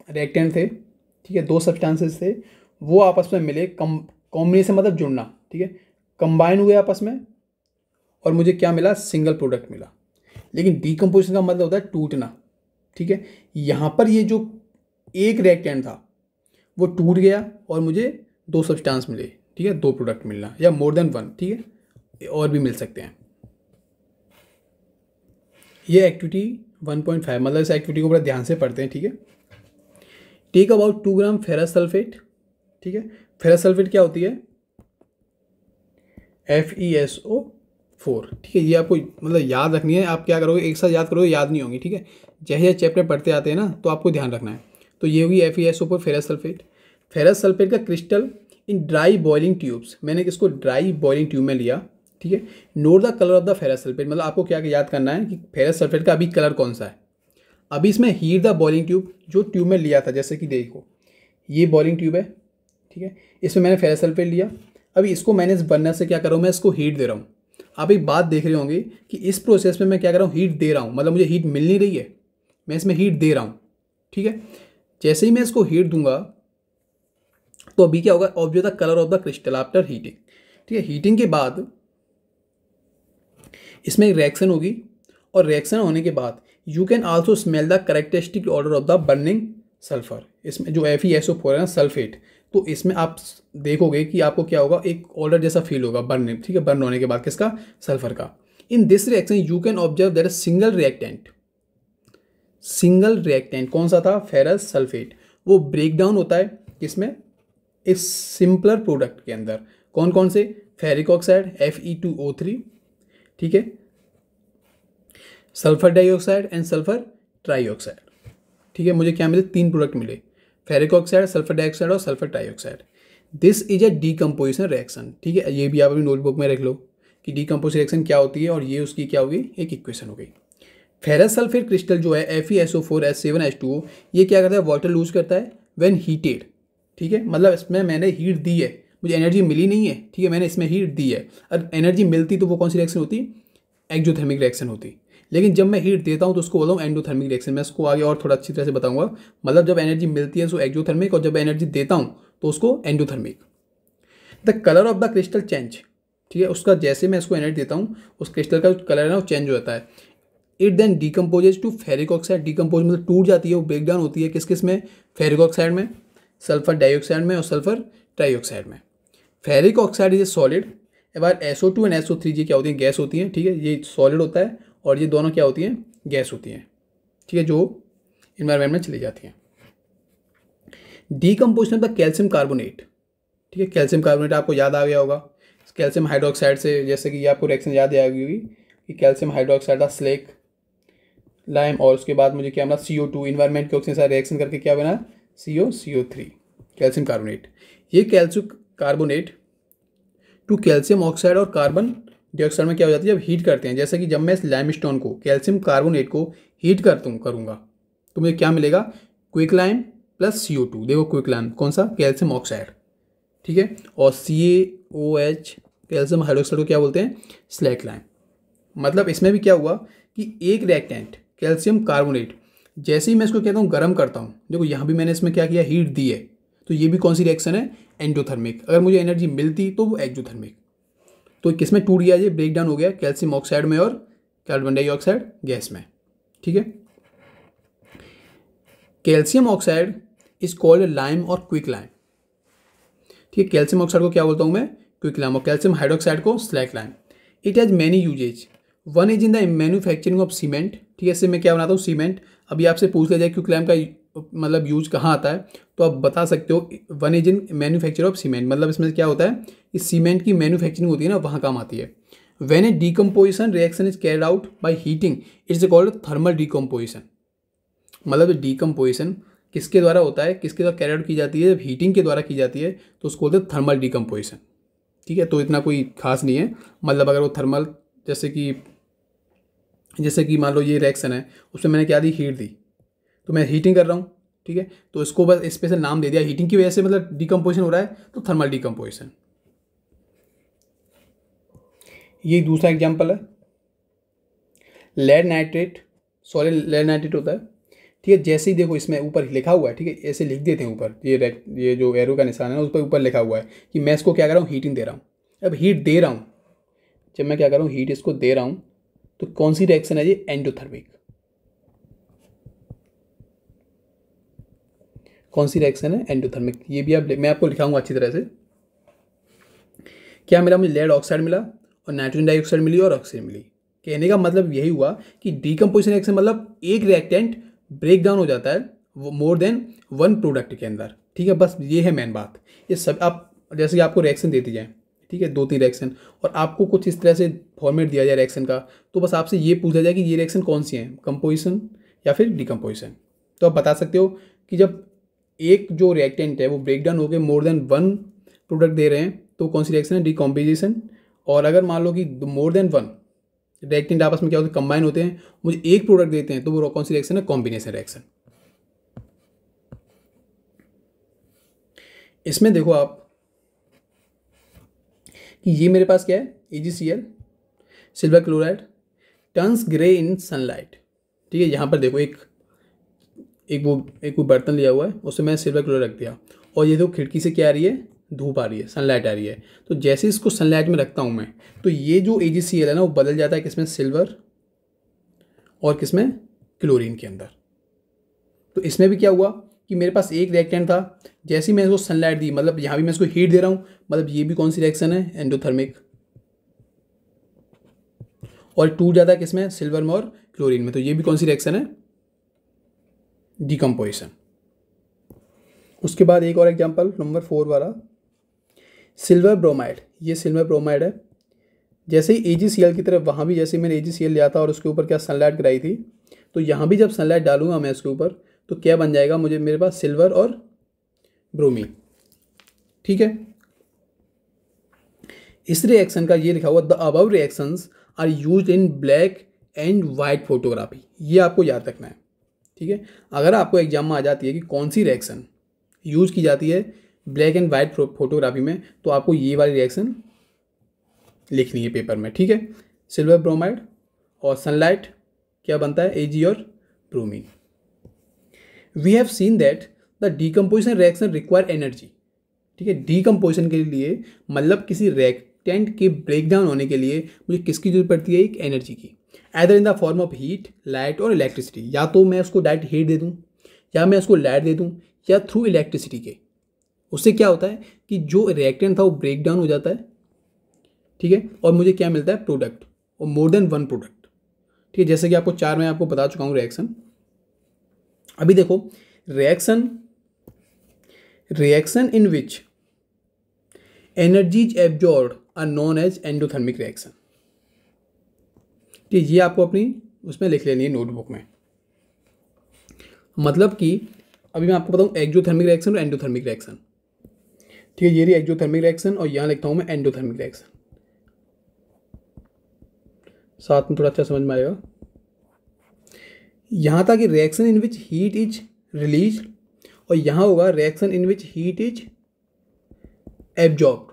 Speaker 1: रिएक्टेंट थे, ठीक है, दो सब्सटेंसेस थे, वो आपस में मिले, कॉम्बिनेशन मतलब जुड़ना, ठीक है, कंबाइन हुए आपस में और मुझे क्या मिला, सिंगल प्रोडक्ट मिला। लेकिन डीकम्पोजिशन का मतलब होता है टूटना, ठीक है। यहाँ पर ये जो एक रिएक्टेंट था वो टूट गया और मुझे दो सब्सटेंस मिले, ठीक है, दो प्रोडक्ट मिलना या मोर देन वन, ठीक है, और भी मिल सकते हैं। ये एक्टिविटी 1.5 मतलब इस एक्टिविटी को बड़ा ध्यान से पढ़ते हैं, ठीक है। Take about 2 gram ferrous sulphate, ठीक है, फेरस सल्फेट क्या होती है, FeSO4, ठीक है। ये आपको मतलब याद रखनी है, आप क्या करोगे एक साथ याद करोगे याद नहीं होंगी, ठीक है, जैसे चैप्टर पढ़ते आते हैं ना तो आपको ध्यान रखना है। तो ये होगी FeSO4 ferrous sulphate. Ferrous sulphate का crystal in dry boiling tubes, मैंने इसको ड्राई बॉइलिंग ट्यूब में लिया, ठीक है। Note the colour of the ferrous sulphate, मतलब आपको क्या याद करना है कि फेरस सल्फेट का अभी कलर कौन सा है। अभी इसमें हीट द बॉइलिंग ट्यूब, जो ट्यूब में लिया था, जैसे कि देखो ये बॉइलिंग ट्यूब है, ठीक है, इसमें मैंने फेरस सल्फेट लिया। अभी इसको मैंने इस बर्नर से क्या कर रहा हूँ, मैं इसको हीट दे रहा हूँ। आप एक बात देख रहे होंगे कि इस प्रोसेस में मैं क्या कर रहा हूँ, हीट दे रहा हूँ, मतलब मुझे हीट मिल नहीं रही है, मैं इसमें हीट दे रहा हूँ, ठीक है। जैसे ही मैं इसको हीट दूंगा तो अभी क्या होगा, observe the colour of the crystal after heating, ठीक है। हीटिंग के बाद इसमें एक रिएक्शन होगी, और रिएक्शन होने के बाद you can also smell the characteristic order of the burning sulphur. इसमें जो FeSO4 है ना, सल्फेट, तो इसमें आप देखोगे कि आपको क्या होगा, एक ऑर्डर जैसा फील होगा बर्न, ठीक है, बर्न होने के बाद किसका, सल्फर का। In this reaction you can observe that single reactant कौन सा था, फेरस सल्फेट, वो ब्रेक डाउन होता है किसमें, इस सिंपलर प्रोडक्ट के अंदर। कौन कौन से, फेरिक ऑक्साइड Fe2O3, ठीक है, sulphur dioxide and sulphur trioxide, ठीक है। मुझे क्या मिले, 3 प्रोडक्ट मिले, फेरिक ऑक्साइड, सल्फर डाइऑक्साइड और sulphur trioxide. This is a decomposition reaction, ठीक है। ये भी आप अपनी नोटबुक में रख लो कि डीकम्पोजिशन रिएक्शन क्या होती है, और ये उसकी क्या होगी, एक इक्वेशन हो गई। फेरस सल्फेट क्रिस्टल जो है FeSO4S7H2O, ये क्या करता है, वाटर लूज करता है व्हेन हीटेड, ठीक है। मतलब इसमें मैंने हीट दी है, मुझे एनर्जी मिली नहीं है, ठीक है, मैंने इसमें हीट दी है। अगर एनर्जी मिलती तो वो कौन सी रिएक्शन होती, एक्जोथर्मिक रिएक्शन होती। लेकिन जब मैं हीट देता हूँ तो उसको बोलता हूँ एंडोथर्मिक रिएक्शन। मैं इसको आगे और थोड़ा अच्छी तरह से बताऊंगा। मतलब जब एनर्जी मिलती है तो एक्जोथर्मिक, और जब एनर्जी देता हूँ तो उसको endothermic. The colour of the crystal change, ठीक है, उसका जैसे मैं इसको एनर्जी देता हूँ उस क्रिस्टल का जो कलर है ना वो चेंज हो जाता है। It then decomposes to ferric oxide, decompose मतलब टूट जाती है, वो ब्रेक डाउन होती है किस किस में, फेरिक ऑक्साइड में, सल्फर डाइऑक्साइड में और सल्फर ट्राइऑक्साइड में। Ferric oxide is a solid, bar SO2 and SO3 ये क्या होती है, गैस होती है, ठीक है। ये सॉलिड होता है और ये दोनों क्या होती हैं, गैस होती हैं, ठीक है, जो इन्वायरमेंट में चली जाती हैं। Decomposition of the calcium carbonate, ठीक है, कैल्शियम कार्बोनेट आपको याद आ गया होगा कैल्शियम हाइड्रोक्साइड से, जैसे कि ये आपको रिएक्शन याद आ गई होगी कि कैल्शियम हाइड्रोक्साइड था स्लेक लाइम, और उसके बाद मुझे क्या बना, CO2, इन्वायरमेंट के ऑक्सीजन से रिएक्शन करके क्या बना, CO3, कैल्शियम कार्बोनेट। ये calcium carbonate to calcium oxide और कार्बन डाइऑक्साइड में क्या हो जाती है जब हीट करते हैं। जैसे कि जब मैं इस लाइमस्टोन को, कैल्शियम कार्बोनेट को हीट करूँगा तो मुझे क्या मिलेगा, क्विक लाइम प्लस CO2। देखो क्विक लाइम कौन सा, कैल्शियम ऑक्साइड, ठीक है, और CaOH कैल्शियम हाइड्रोक्साइड को क्या बोलते हैं, स्लैक लाइम। मतलब इसमें भी क्या हुआ कि एक रिएक्टेंट कैल्शियम कार्बोनेट, जैसे ही मैं इसको कहता हूँ गर्म करता हूँ, देखो यहाँ भी मैंने इसमें क्या किया, हीट दी है, तो ये भी कौन सी रिएक्शन है, एंडोथर्मिक। अगर मुझे एनर्जी मिलती तो वो एक्जोथर्मिक। तो किसमें टूट गया, ये ब्रेक डाउन हो गया कैल्शियम ऑक्साइड में और कार्बन डाइऑक्साइड गैस में, ठीक है। Calcium oxide is called lime और क्विक लाइम, ठीक है। कैल्शियम ऑक्साइड को क्या बोलता हूँ मैं, क्विक लाइम, और कैल्शियम हाइड्रोक्साइड को slack lime. It has many usages, one is in the manufacturing of cement, ठीक है। इससे मैं क्या बनाता हूँ, सीमेंट। अभी आपसे पूछ लिया जाए क्विक लाइम का मतलब यूज कहाँ आता है, तो आप बता सकते हो one is in manufacture of cement, मतलब इसमें क्या होता है, इस सीमेंट की मैन्युफैक्चरिंग होती है ना, वहाँ काम आती है। When A decomposition reaction is carried out by heating it's called thermal decomposition. मतलब डीकम्पोजिशन किसके द्वारा होता है, किसके द्वारा कैरी आउट की जाती है, जब हीटिंग के द्वारा की जाती है तो उसको बोलते हैं थर्मल डीकम्पोजिशन, ठीक है। तो इतना कोई खास नहीं है, मतलब अगर वो थर्मल जैसे कि मान लो ये रिएक्शन है, उसमें मैंने क्या दी, हीट दी, तो मैं हीटिंग कर रहा हूँ, ठीक है, तो इसको बस स्पेशल नाम दे दिया, हीटिंग की वजह से मतलब डीकम्पोजिशन हो रहा है तो थर्मल डीकम्पोजिशन। ये दूसरा एग्जाम्पल है, lead nitrate, solid lead nitrate होता है, ठीक है। जैसे ही देखो इसमें ऊपर लिखा हुआ है, ठीक है, ऐसे लिख देते हैं ऊपर, ये जो एरो का निशान है ना उस पर ऊपर लिखा हुआ है कि मैं इसको क्या कर रहा हूँ, हीटिंग दे रहा हूँ। अब हीट दे रहा हूँ, जब मैं क्या कर रहा हूँ, हीट इसको दे रहा हूँ, तो कौन सी रिएक्शन है ये, एंडोथर्मिक। कौन सी रिएक्शन है, एंडोथर्मिक। ये भी मैं आपको लिखाऊंगा अच्छी तरह से। क्या मिला मुझे, लेड ऑक्साइड मिला और नाइट्रोजन डाइऑक्साइड मिली और ऑक्सीजन मिली। कहने का मतलब यही हुआ कि डीकम्पोजिशन रिएक्शन मतलब एक रिएक्टेंट ब्रेक डाउन हो जाता है मोर देन वन प्रोडक्ट के अंदर, ठीक है। बस ये है मेन बात। ये सब आप जैसे कि आपको रिएक्शन दे दी जाए, ठीक है, 2-3 रिएक्शन, और आपको कुछ इस तरह से फॉर्मेट दिया जाए रिएक्शन का, तो बस आपसे ये पूछा जाए कि ये रिएक्शन कौन सी है, कंपोजिशन या फिर डीकम्पोजिशन। तो आप बता सकते हो कि जब एक जो रिएक्टेंट है वो ब्रेक डाउन हो गए मोर देन वन प्रोडक्ट दे रहे हैं तो कौन सी रिएक्शन है, डीकॉम्पोजिशन। और अगर मान लो कि मोर देन वन रिएक्टेंट आपस में क्या होते हैं, कंबाइन होते हैं, मुझे एक प्रोडक्ट देते हैं, तो वो कौन सी रिएक्शन है, कॉम्बिनेशन रिएक्शन। इसमें देखो आप कि ये मेरे पास क्या है, AgCl silver chloride turns grey इन सनलाइट। ठीक है, यहाँ पर देखो एक वो बर्तन लिया हुआ है, उसमें मैंने सिल्वर क्लोराइड रख दिया, और ये देखो खिड़की से क्या आ रही है, धूप आ रही है, सनलाइट आ रही है। तो जैसे इसको सनलाइट में रखता हूँ मैं, तो ये जो AgCl है ना, वो बदल जाता है किसमें, सिल्वर और किसमें, क्लोरीन के अंदर। तो इसमें भी क्या हुआ कि मेरे पास एक रिएक्टेंट था, जैसे ही मैं इसको सनलाइट दी, मतलब यहाँ भी मैं इसको हीट दे रहा हूँ, मतलब ये भी कौन सी रिएक्शन है, एंडोथर्मिक, और टूट जाता है किसमें, सिल्वर में और क्लोरीन में। तो ये भी कौन सी रिएक्शन है, डिकम्पोजिशन। उसके बाद एक और एग्जांपल नंबर 4 वाला, सिल्वर ब्रोमाइड। ये सिल्वर ब्रोमाइड है, जैसे ही AgCl की तरफ, वहाँ भी जैसे मैंने AgCl लिया था और उसके ऊपर क्या सनलाइट गिराई थी, तो यहाँ भी जब सनलाइट डालूंगा मैं इसके ऊपर, तो क्या बन जाएगा, मुझे मेरे पास सिल्वर और ब्रोमीन। ठीक है, इस रिएक्शन का ये लिखा हुआ, the above reactions are used in black and white photography. ये आपको याद रखना है। ठीक है, अगर आपको एग्जाम में आ जाती है कि कौन सी रिएक्शन यूज की जाती है ब्लैक एंड वाइट फोटोग्राफी में, तो आपको ये वाली रिएक्शन लिखनी है पेपर में। ठीक है, सिल्वर ब्रोमाइड और सनलाइट क्या बनता है, Ag और bromine. We have seen that the decomposition reaction require energy. ठीक है, डीकम्पोजिशन के लिए मतलब किसी रिएक्टेंट के ब्रेकडाउन होने के लिए मुझे किसकी जरूरत पड़ती है, एक एनर्जी की, either in the form of heat, light और इलेक्ट्रिसिटी। या तो मैं उसको डायरेक्ट हीट दे दूँ, या मैं उसको लाइट दे दूँ, या थ्रू इलेक्ट्रिसिटी के। उससे क्या होता है कि जो रिएक्टेंट था वो ब्रेक डाउन हो जाता है। ठीक है, और मुझे क्या मिलता है, प्रोडक्ट, और मोर देन वन प्रोडक्ट। ठीक है, जैसे कि आपको 4 मैं आपको बता चुका हूँ रिएक्शन। अभी देखो reaction in which energies absorbed are known as endothermic reaction. ठीक है, ये आपको अपनी उसमें लिख लेनी है नोटबुक में। मतलब कि अभी मैं आपको बताऊँ एक्जोथर्मिक रिएक्शन और एंडोथर्मिक रिएक्शन। ठीक है, ये रही एक्जोथर्मिक रिएक्शन और यहाँ लिखता हूँ मैं एंडोथर्मिक रिएक्शन, साथ में थोड़ा अच्छा समझ में आएगा। यहाँ था कि reaction in which heat is release, और यहाँ होगा reaction in which heat is absorbed.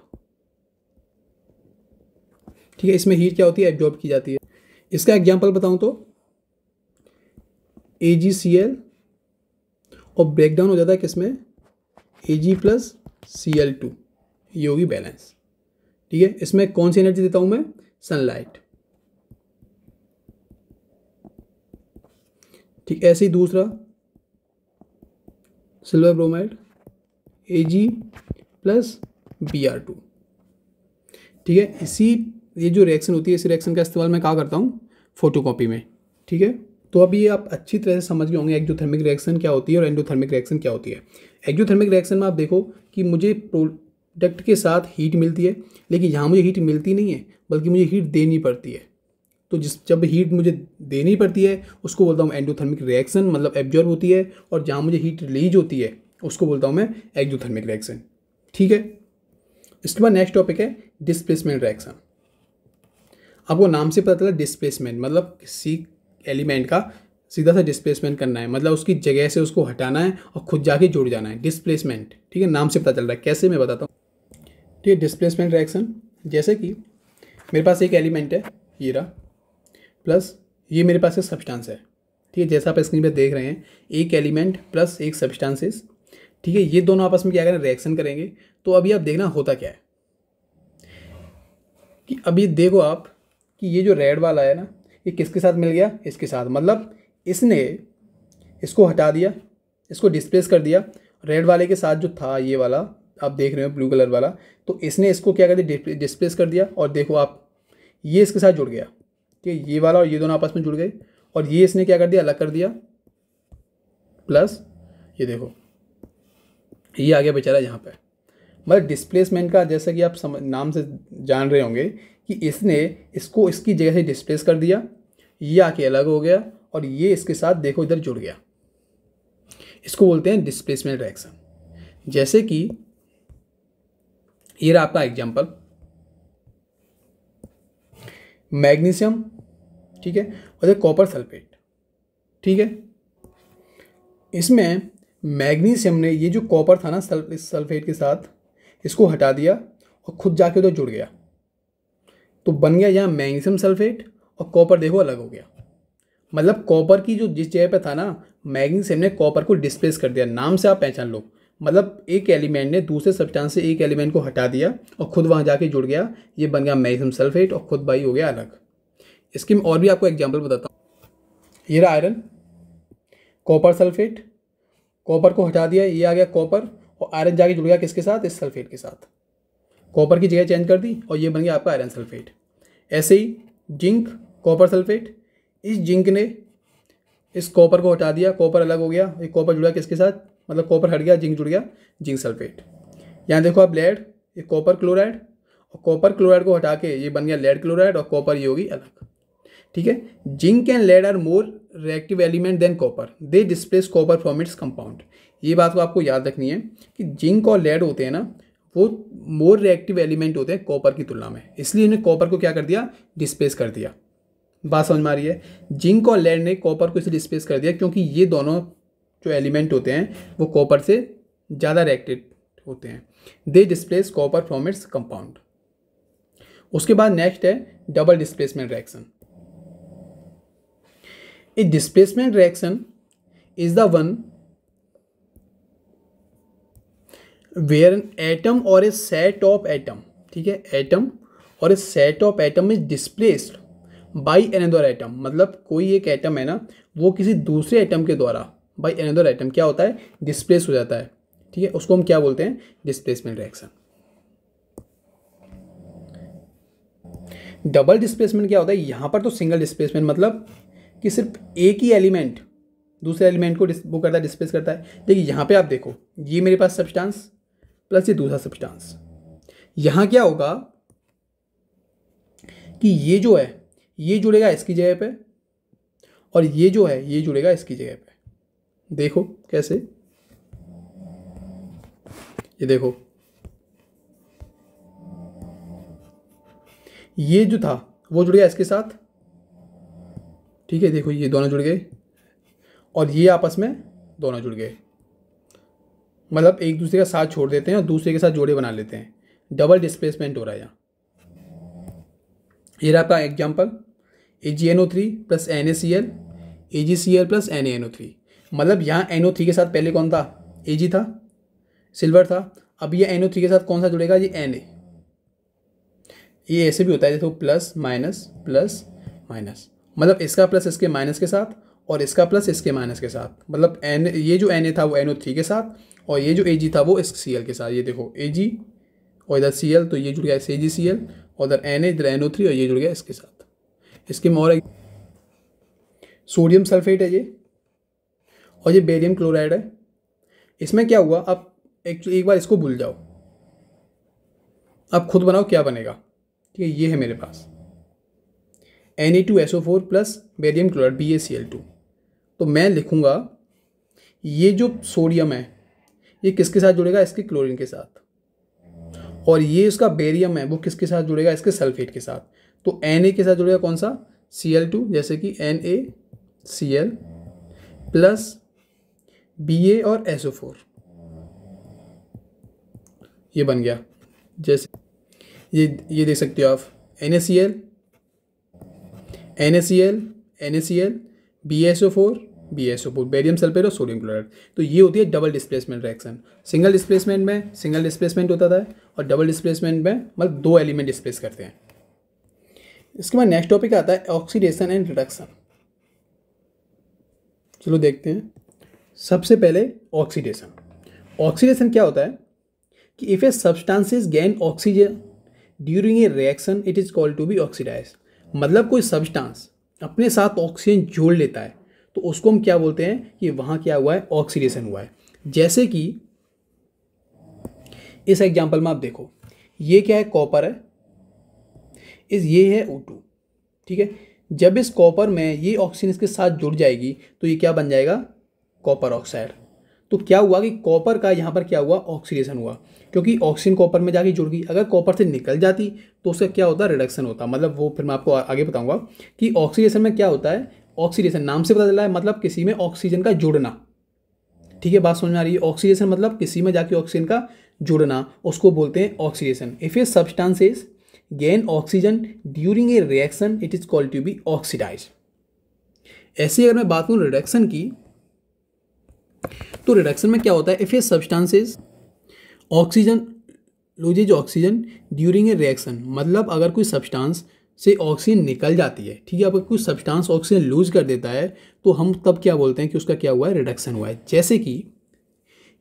Speaker 1: ठीक है, इसमें हीट क्या होती है, एब्जॉर्ब की जाती है। इसका एग्जांपल बताऊं तो AgCl और ब्रेकडाउन हो जाता है किसमें, Ag + Cl2, ये होगी बैलेंस। ठीक है, इसमें कौन सी एनर्जी देता हूं मैं, सनलाइट। ठीक, ऐसे ही दूसरा सिल्वर ब्रोमाइड Ag + Br2। ठीक है, ये जो रिएक्शन होती है, इस रिएक्शन का इस्तेमाल मैं कहाँ करता हूँ, फोटोकॉपी में। ठीक है, तो अभी ये आप अच्छी तरह से समझ गए होंगे एक्जोथर्मिक रिएक्शन क्या होती है और एंडोथर्मिक रिएक्शन क्या होती है। एक्जोथर्मिक रिएक्शन में आप देखो कि मुझे प्रोडक्ट के साथ हीट मिलती है, लेकिन यहाँ मुझे हीट मिलती नहीं है, बल्कि मुझे हीट देनी पड़ती है। तो जब हीट मुझे देनी पड़ती है उसको बोलता हूँ एंडोथर्मिक रिएक्शन, मतलब एब्जॉर्ब होती है, और जहाँ मुझे हीट रिलीज होती है उसको बोलता हूँ मैं एक्जोथर्मिक रिएक्शन। ठीक है, इसके बाद नेक्स्ट टॉपिक है डिस्प्लेसमेंट रिएक्शन। आपको नाम से पता चला डिस्प्लेसमेंट, मतलब किसी एलिमेंट का सीधा सा डिस्प्लेसमेंट करना है, मतलब उसकी जगह से उसको हटाना है और खुद जाके जुड़ जाना है, डिस्प्लेसमेंट। ठीक है, नाम से पता चल रहा है, कैसे मैं बताता हूँ। ठीक है, डिस्प्लेसमेंट रिएक्शन जैसे कि मेरे पास एक एलिमेंट है, ये रहा, प्लस ये मेरे पास एक सब्सटेंस है। ठीक है, जैसा आप स्क्रीन पे देख रहे हैं, एक एलिमेंट प्लस एक सब्सटेंसेस। ठीक है, ये दोनों आपस में क्या करें, रिएक्शन करेंगे। तो अभी आप देखना होता क्या है कि अभी देखो आप कि ये जो रेड वाला है ना, ये किसके साथ मिल गया, इसके साथ, मतलब इसने इसको हटा दिया, इसको डिस्प्लेस कर दिया। रेड वाले के साथ जो था ये वाला आप देख रहे हो ब्लू कलर वाला, तो इसने इसको क्या कर दिया, डिस्प्लेस कर दिया। और देखो आप, ये इसके साथ जुड़ गया। ठीक है, ये वाला और ये दोनों आपस में जुड़ गए, और ये इसने क्या कर दिया, अलग कर दिया, प्लस ये देखो ये आ गया बेचारा यहाँ पे। मतलब डिस्प्लेसमेंट का जैसा कि आप नाम से जान रहे होंगे कि इसने इसको इसकी जगह से डिस्प्लेस कर दिया, ये आके अलग हो गया, और ये इसके साथ देखो इधर जुड़ गया। इसको बोलते हैं डिस्प्लेसमेंट रिएक्शन। जैसे कि ये रहा आपका एग्जाम्पल, मैग्नीशियम, ठीक है, और कॉपर सल्फेट, ठीक है। इसमें मैग्नीशियम ने ये जो कॉपर था ना इस सल्फेट के साथ, इसको हटा दिया और खुद जाके उधर जुड़ गया, तो बन गया यहाँ मैग्नीशियम सल्फेट, और कॉपर देखो अलग हो गया। मतलब कॉपर की जो जिस जगह पे था ना, मैग्नीशियम ने कॉपर को डिस्प्लेस कर दिया, नाम से आप पहचान लो। मतलब एक एलिमेंट ने दूसरे सब्सटेंस से एक एलिमेंट को हटा दिया और खुद वहाँ जाके जुड़ गया, ये बन गया मैग्नीशियम सल्फेट, और खुद भाई हो गया अलग। इसकी मैं और भी आपको एग्जाम्पल बताता हूँ। ये रहा आयरन, कॉपर सल्फेट, कॉपर को हटा दिया, ये आ गया कॉपर, और आयरन जाके जुड़ गया किसके साथ, इस सल्फेट के साथ। कॉपर की जगह चेंज कर दी और ये बन गया आपका आयरन सल्फेट। ऐसे ही जिंक, कॉपर सल्फेट, इस जिंक ने इस कॉपर को हटा दिया, कॉपर अलग हो गया, ये कॉपर जुड़ा किसके साथ, मतलब कॉपर हट गया, जिंक जुड़ गया, जिंक सल्फेट। यहाँ देखो आप लेड, ये कॉपर क्लोराइड, और कॉपर क्लोराइड को हटा के ये बन गया लेड क्लोराइड, और कॉपर ये होगी अलग, ठीक है। Zinc and lead are more reactive element than copper, they displace copper from its compound. ये बात को आपको याद रखनी है कि जिंक और लेड होते हैं ना, वो मोर रिएक्टिव एलिमेंट होते हैं कॉपर की तुलना में, इसलिए इन्हें कॉपर को क्या कर दिया, डिस्प्लेस कर दिया। बात समझ में आ रही है? जिंक और लेड ने कॉपर को इसलिए डिस्प्लेस कर दिया क्योंकि ये दोनों जो एलिमेंट होते हैं वो कॉपर से ज़्यादा रिएक्टेड होते हैं। They displace copper from its compound. उसके बाद नेक्स्ट है double displacement reaction. A displacement reaction is the one where an atom और ए सेट ऑफ एटम, ठीक है, एटम और a set of atom is displaced by another atom. मतलब कोई एक एटम है ना, वो किसी दूसरे एटम के द्वारा बाई अनदर एटम क्या होता है, डिस्प्लेस हो जाता है, ठीक है, उसको हम क्या बोलते हैं, डिस्प्लेसमेंट रिएक्शन। डबल डिस्प्लेसमेंट क्या होता है, यहाँ पर तो सिंगल डिस्प्लेसमेंट, मतलब कि सिर्फ एक ही एलिमेंट दूसरे एलिमेंट को वो करता है, डिस्प्लेस करता है। लेकिन यहाँ पे आप देखो, ये मेरे पास सब्सटेंस प्लस ये दूसरा सब्सटेंस, यहाँ क्या होगा कि ये जो है ये जुड़ेगा इसकी जगह पे, और ये जो है ये जुड़ेगा इसकी जगह पे। देखो कैसे, ये देखो, ये जो था वो जुड़ गया इसके साथ, ठीक है, देखो ये दोनों जुड़ गए, और ये आपस में दोनों जुड़ गए, मतलब एक दूसरे का साथ छोड़ देते हैं और दूसरे के साथ जोड़े बना लेते हैं। डबल डिस्प्लेसमेंट हो रहा है यहाँ। ये रहा आपका example, AgNO3 plus NaCl, AgCl plus NaNO3। मतलब यहाँ NO3 के साथ पहले कौन था, Ag था, सिल्वर था। अब ये NO3 के साथ कौन सा जुड़ेगा, ये Na। ये ऐसे भी होता है, देखो प्लस माइनस, मतलब इसका प्लस इसके माइनस के साथ, और इसका प्लस इसके माइनस के साथ। मतलब ये जो Na था वो NO3 के साथ, और ये जो Ag था वो इस Cl के साथ। ये देखो Ag और इधर Cl, तो ये जुड़ गया इस AgCl, और इधर Na, इधर NO3, और ये जुड़ गया इसके साथ। इसके में और सोडियम सल्फेट है ये, और ये बेरियम क्लोराइड है। इसमें क्या हुआ, अब एक बार इसको भूल जाओ, अब खुद बनाओ क्या बनेगा, ठीक है। ये है मेरे पास Na2SO4 plus barium chloride BaCl2। तो मैं लिखूंगा ये जो सोडियम है ये किसके साथ जुड़ेगा, इसके क्लोरीन के साथ, और ये इसका बेरियम है वो किसके साथ जुड़ेगा, इसके सल्फेट के साथ। तो Na के साथ जुड़ेगा कौन सा, Cl2, जैसे कि NaCl प्लस Ba और SO4, ये बन गया। जैसे ये देख सकते हो आप, NaCl BaSO4 बेरियम सल्फेट और सोडियम क्लोराइड। तो ये होती है double displacement reaction. Single displacement में सिंगल डिस्प्लेसमेंट होता था, और डबल डिस्प्लेसमेंट में मतलब दो एलिमेंट डिस्प्लेस करते हैं। इसके बाद नेक्स्ट टॉपिक आता है ऑक्सीडेशन एंड रिडक्शन। चलो देखते हैं। सबसे पहले ऑक्सीडेशन क्या होता है कि if a substances gain oxygen during a reaction it is called to be oxidise. मतलब कोई सब्सटेंस अपने साथ ऑक्सीजन जोड़ लेता है तो उसको हम क्या बोलते हैं कि वहाँ क्या हुआ है, ऑक्सीडेशन हुआ है। जैसे कि इस एग्जांपल में आप देखो, ये क्या है, कॉपर है, ये है O2, ठीक है। जब इस कॉपर में ये ऑक्सीजन इसके साथ जुड़ जाएगी तो ये क्या बन जाएगा, कॉपर ऑक्साइड। तो क्या हुआ कि कॉपर का यहाँ पर क्या हुआ, ऑक्सीडेशन हुआ, क्योंकि ऑक्सीजन कॉपर में जाके जुड़ गई। अगर कॉपर से निकल जाती तो उसका क्या होता, रिडक्शन होता। मतलब वो फिर मैं आपको आगे बताऊंगा कि ऑक्सीडेशन में क्या होता है। ऑक्सीडेशन नाम से पता चला है, मतलब किसी में ऑक्सीजन का जुड़ना। ठीक है, बात समझ में आ रही है। ऑक्सीडेशन मतलब किसी में जाके ऑक्सीजन का जुड़ना, उसको बोलते हैं oxidation. If a substances gain oxygen during a reaction it is called to be oxidise. ऐसे अगर मैं बात करूं रिडक्शन की, तो रिडक्शन में क्या होता है, if a substances oxygen loses oxygen during a reaction, मतलब अगर कोई सब्सटेंस से ऑक्सीजन निकल जाती है, ठीक है, अगर कोई सब्सटेंस ऑक्सीजन लूज कर देता है तो हम तब क्या बोलते हैं कि उसका क्या हुआ है, रिडक्शन हुआ है। जैसे कि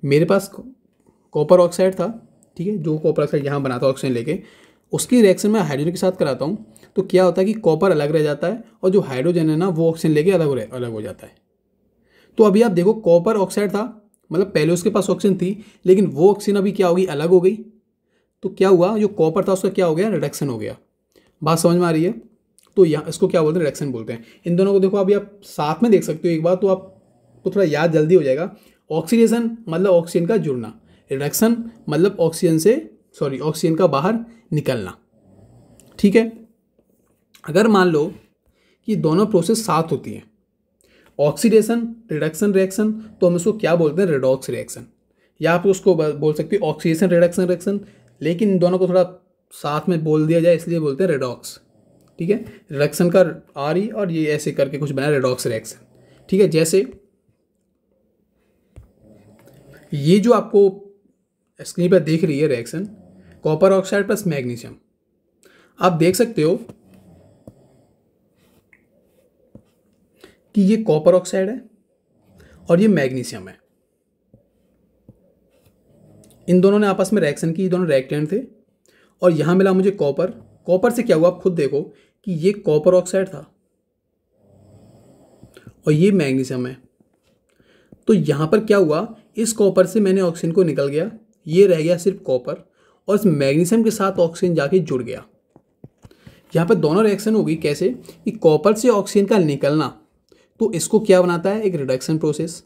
Speaker 1: मेरे पास कॉपर ऑक्साइड था, ठीक है, जो कॉपर ऑक्साइड यहाँ बना था ऑक्सीजन लेके, उसकी रिएक्शन में हाइड्रोजन के साथ कराता हूँ तो क्या होता है कि कॉपर अलग रह जाता है और जो हाइड्रोजन है ना वो ऑक्सीजन लेके अलग हो जाता है। तो अभी आप देखो कॉपर ऑक्साइड था, मतलब पहले उसके पास ऑक्सीजन थी, लेकिन वो ऑक्सीजन अभी क्या होगी, अलग हो गई। तो क्या हुआ, जो कॉपर था उसका क्या हो गया, रिडक्शन हो गया। बात समझ में आ रही है। तो यहाँ इसको क्या बोलते हैं, रिडक्शन बोलते हैं। इन दोनों को देखो अभी आप साथ में देख सकते हो एक बार, तो आपको थोड़ा याद जल्दी हो जाएगा। ऑक्सीडेशन मतलब ऑक्सीजन का जुड़ना, रिडक्शन मतलब ऑक्सीजन का बाहर निकलना। ठीक है, अगर मान लो कि दोनों प्रोसेस साथ होती हैं, ऑक्सीडेशन रिडक्शन रिएक्शन, तो हम इसको क्या बोलते हैं, रेडॉक्स रिएक्शन, या आप उसको बोल सकते हो ऑक्सीडेशन रिडक्शन रिएक्शन, लेकिन इन दोनों को थोड़ा साथ में बोल दिया जाए इसलिए बोलते हैं रेडॉक्स। ठीक है, रिडक्शन का आर ई और ये ऐसे करके कुछ बना रेडॉक्स रिएक्शन। ठीक है, जैसे ये जो आपको स्क्रीन पर देख रही है reaction, copper oxide plus magnesium, आप देख सकते हो कि ये कॉपर ऑक्साइड है और ये मैग्नीशियम है। इन दोनों ने आपस में रिएक्शन की, दोनों रिएक्टेंट थे, और यहां मिला मुझे कॉपर। कॉपर से क्या हुआ, आप खुद देखो कि ये कॉपर ऑक्साइड था और ये मैग्नीशियम है। तो यहां पर क्या हुआ, इस कॉपर से मैंने ऑक्सीजन को निकल गया, ये रह गया सिर्फ कॉपर, और इस मैग्नीशियम के साथ ऑक्सीजन जाके जुड़ गया। यहां पर दोनों रिएक्शन होगी कैसे, कि कॉपर से ऑक्सीजन का निकलना, तो इसको क्या बनाता है, एक रिडक्शन प्रोसेस,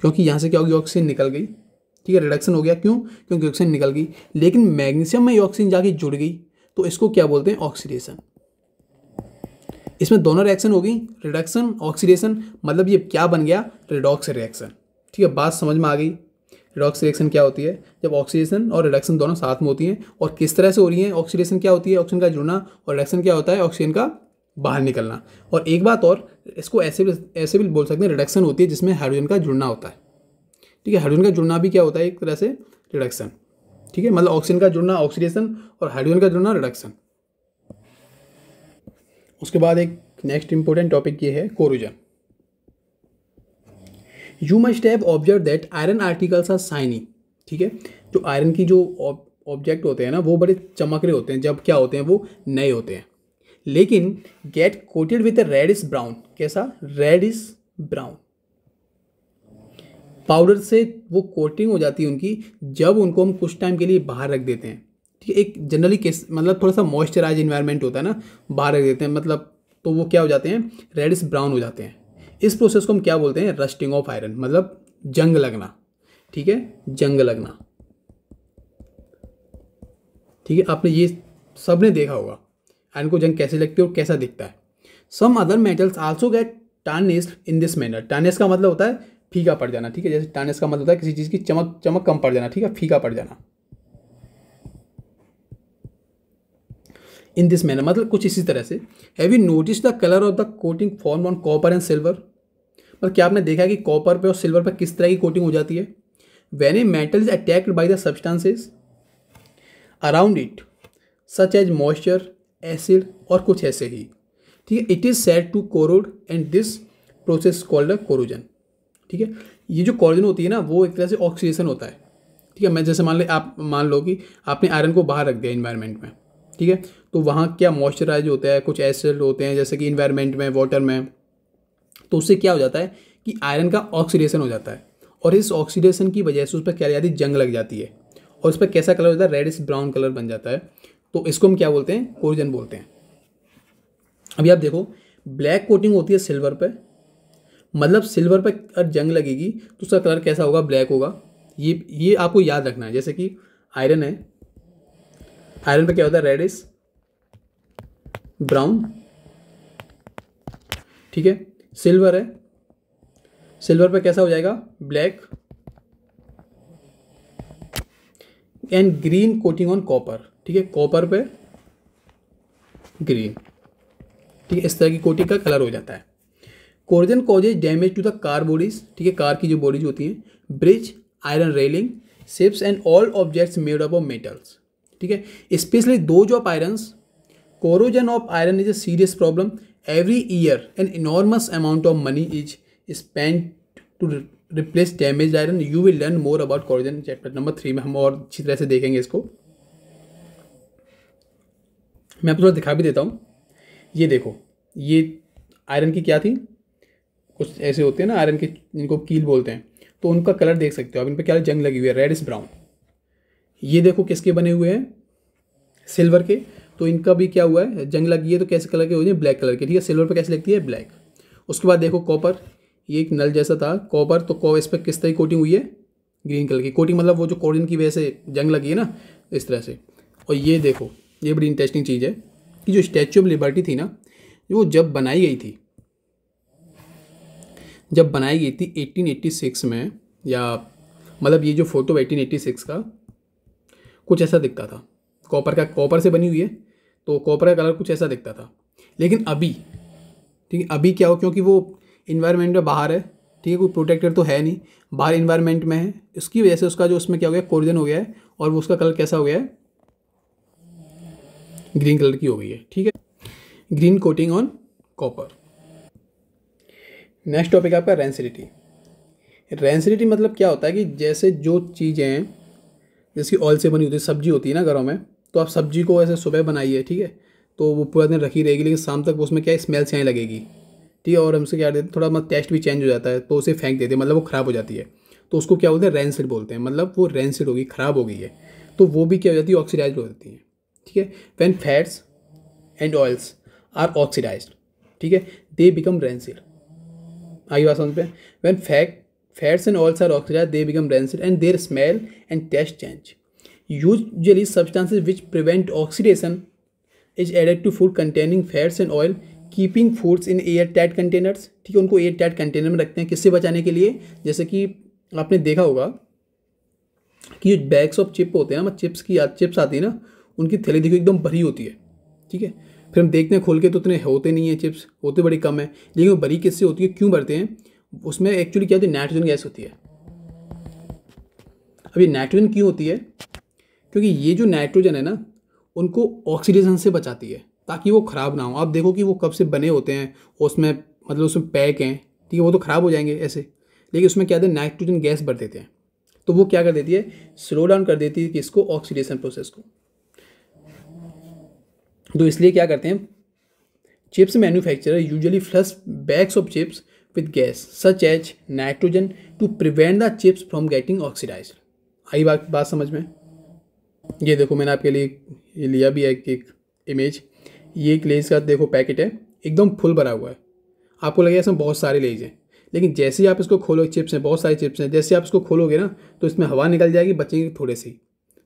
Speaker 1: क्योंकि यहां से क्या होगी, ऑक्सीजन निकल गई। ठीक है, रिडक्शन हो गया, क्यों, क्योंकि ऑक्सीजन निकल गई। लेकिन मैग्नीशियम में ये ऑक्सीजन जाके जुड़ गई, तो इसको क्या बोलते हैं, ऑक्सीडेशन। इसमें दोनों रिएक्शन होगी, रिडक्शन ऑक्सीडेशन, मतलब ये क्या बन गया, रिडॉक्स रिएक्शन। ठीक है, बात समझ में आ गई। रिडॉक्स रिएक्शन क्या होती है, जब ऑक्सीडेशन और रिडक्शन दोनों साथ में होती हैं, और किस तरह से हो रही है। ऑक्सीडेशन क्या होती है, ऑक्सीजन का जुड़ना, और रिडक्शन क्या होता है, ऑक्सीजन का बाहर निकलना। और एक बात और, इसको ऐसे भी बोल सकते हैं, रिडक्शन होती है जिसमें हाइड्रोजन का जुड़ना होता है। ठीक है, हाइड्रोजन का जुड़ना भी क्या होता है, एक तरह से रिडक्शन। ठीक है, मतलब ऑक्सीजन का जुड़ना ऑक्सीडेशन और हाइड्रोजन का जुड़ना रिडक्शन। उसके बाद एक नेक्स्ट इंपॉर्टेंट टॉपिक ये है, corrosion. You must have observe that iron articles are shiny. ठीक है, जो आयरन की जो ऑब्जेक्ट होते हैं ना, वो बड़े चमक रहे होते हैं जब क्या होते हैं, वो नए होते हैं, लेकिन get coated with reddish brown. कैसा, रेडिश ब्राउन। पाउडर से वो कोटिंग हो जाती है उनकी, जब उनको हम कुछ टाइम के लिए बाहर रख देते हैं। ठीक है, एक जनरली केस मतलब थोड़ा सा मॉइस्चराइज इन्वायरमेंट होता है ना, बाहर रख देते हैं, मतलब तो वो क्या हो जाते हैं, रेडिश ब्राउन हो जाते हैं। इस प्रोसेस को हम क्या बोलते हैं, रस्टिंग ऑफ आयरन, मतलब जंग लगना। ठीक है, जंग लगना। ठीक है, आपने ये सब ने देखा होगा आयरन को जंग कैसे लगती है और कैसा दिखता है। Some other metals also get tarnished in this manner. Tarnish का मतलब होता है फीका पड़ जाना। ठीक है, जैसे टार्निश का मतलब होता है किसी चीज़ की चमक कम पड़ जाना। ठीक है, फीका पड़ जाना। इन दिस मैनर मतलब कुछ इसी तरह से। Have you notice the colour of the coating form on copper and silver. मतलब क्या आपने देखा है कि कॉपर पे और सिल्वर पे किस तरह की कोटिंग हो जाती है। When a metal is attacked by the substances around it such as moisture, acid और कुछ ऐसे ही। ठीक है, it is said to corrode and this process called a corrosion. ठीक है, ये जो कोरोजन होती है ना, वो एक तरह से ऑक्सीडेशन होता है। ठीक है, मैं जैसे मान लो कि आपने आयरन को बाहर रख दिया इन्वायरमेंट में। ठीक है, तो वहाँ क्या मॉइस्चराइज होता है, कुछ एसिड होते हैं जैसे कि इन्वायरमेंट में, वाटर में, तो उससे क्या हो जाता है कि आयरन का ऑक्सीडेशन हो जाता है, और इस ऑक्सीडेशन की वजह से उस पर क्या जाती है, जंग लग जाती है, और उस पर कैसा कलर होता है, रेडिश ब्राउन कलर बन जाता है। तो इसको हम क्या बोलते हैं, कोरोजन बोलते हैं। अभी आप देखो, ब्लैक कोटिंग होती है सिल्वर पे, मतलब सिल्वर पर अगर जंग लगेगी तो उसका कलर कैसा होगा, ब्लैक होगा। ये आपको याद रखना है। जैसे कि आयरन है, आयरन पे क्या होता है, रेडिश ब्राउन, ठीक है। सिल्वर है, सिल्वर पे कैसा हो जाएगा, black. And green coating on copper, ठीक है, कॉपर पे ग्रीन, ठीक है, इस तरह की कोटिंग का कलर हो जाता है। Corrosion causes damage to the car bodies, ठीक है, कार की जो बॉडीज होती हैं, bridge, iron railing, ships and all objects made up of metals, ठीक है। Specially those of irons, corrosion of iron is a serious problem. Every year an enormous amount of money is spent to replace damaged iron. You will learn more about corrosion chapter number 3 में हम और अच्छी तरह से देखेंगे इसको। मैं आपको थोड़ा दिखा भी देता हूँ। ये देखो, ये आयरन की क्या थी, कुछ ऐसे होते हैं ना आयरन के, इनको कील बोलते हैं, तो उनका कलर देख सकते हो आप, इन पर क्या जंग लगी हुई है, रेडिश ब्राउन। ये देखो किसके बने हुए हैं, सिल्वर के, तो इनका भी क्या हुआ है, जंग लगी है, तो कैसे कलर के हो जाए, ब्लैक कलर के, ठीक है। सिल्वर पे कैसे लगती है, ब्लैक। उसके बाद देखो कॉपर, ये एक नल जैसा था कॉपर, तो इस पर किस तरह की कोटिंग हुई है, ग्रीन कलर की कोटिंग, मतलब वो जो कोरिन की वजह से जंग लगी है ना, इस तरह से। और ये देखो, ये बड़ी इंटरेस्टिंग चीज़ है कि जो स्टैचू ऑफ लिबर्टी थी ना, वो जब बनाई गई थी, 1886 में, या मतलब ये जो फोटो 1886 का कुछ ऐसा दिखता था, कॉपर से बनी हुई है, तो कॉपर का कलर कुछ ऐसा दिखता था। लेकिन अभी, ठीक है, अभी क्या हो, क्योंकि वो इन्वायरमेंट में बाहर है, ठीक है, कोई प्रोटेक्टर तो है नहीं, बाहर इन्वायरमेंट में है, इसकी वजह से उसका जो उसमें क्या हो गया, कोरिजन हो गया है, और वो उसका कलर कैसा हो गया है, ग्रीन कलर की हो गई है, ठीक है। Green coating on copper. Next topic आपका रेंसिडिटी। रेंसिडिटी मतलब क्या होता है कि जैसे जो चीज़ें हैं, जैसे ऑयल से बनी होती है, सब्जी होती है ना घरों में, तो आप सब्जी को ऐसे सुबह बनाइए, ठीक है, तो वो पूरा दिन रखी रहेगी, लेकिन शाम तक उसमें क्या स्मेल से आने लगेगी, ठीक है, और हमसे क्या देते हैं, थोड़ा मतलब टेस्ट भी चेंज हो जाता है, तो उसे फेंक देते हैं, मतलब वो ख़राब हो जाती है, तो उसको क्या बोलते हैं, रेंसिड बोलते हैं, मतलब वो रेंसिड होगी, ख़राब हो गई है, तो वो भी क्या हो जाती है, ऑक्सीडाइज हो जाती है, ठीक है। When fats and oils are oxidised, ठीक है, दे बिकम रेंसिड। आगे बात समझ पे, when fats and oils are oxidised they become rancid and their smell and taste change. Usually substances which prevent oxidation is added to food containing fats and oil, keeping foods in airtight containers, ठीक है, उनको एयर टाइट कंटेनर में रखते हैं, किससे बचाने के लिए, जैसे कि आपने देखा होगा कि जो बैग्स ऑफ चिप होते हैं ना, चिप्स आती है ना, उनकी थैली देखो एकदम भरी होती है, ठीक है, फिर हम देखते हैं खोल के तो उतने होते नहीं हैं, चिप्स होते बड़ी कम है, लेकिन वो भरी किससे होती है, क्यों भरते हैं, उसमें एक्चुअली क्या होती है, नाइट्रोजन गैस होती है। अब ये नाइट्रोजन क्यों होती है, क्योंकि ये जो नाइट्रोजन है ना, उनको ऑक्सीडेशन से बचाती है, ताकि वो ख़राब ना हो। आप देखो कि वो कब से बने होते हैं, उसमें मतलब उसमें पैक हैं, ठीक है, वो तो ख़राब हो जाएंगे ऐसे, लेकिन उसमें क्या है, नाइट्रोजन गैस भर देते हैं, तो वो क्या कर देती है, स्लो डाउन कर देती है किसको, ऑक्सीडेशन प्रोसेस को। तो इसलिए क्या करते हैं, chips manufacturer usually flush bags of chips with gas such as nitrogen to prevent the chips from getting oxidised. आई बात समझ में। ये देखो मैंने आपके लिए ये लिया भी है एक इमेज, ये एक लेज का देखो पैकेट है, एकदम फुल भरा हुआ है, आपको लगेगा इसमें बहुत सारे लेज हैं, लेकिन जैसे ही आप इसको खोलो, चिप्स हैं, बहुत सारे चिप्स हैं, जैसे आप इसको खोलोगे ना, तो इसमें हवा निकल जाएगी, बचेंगे थोड़े से।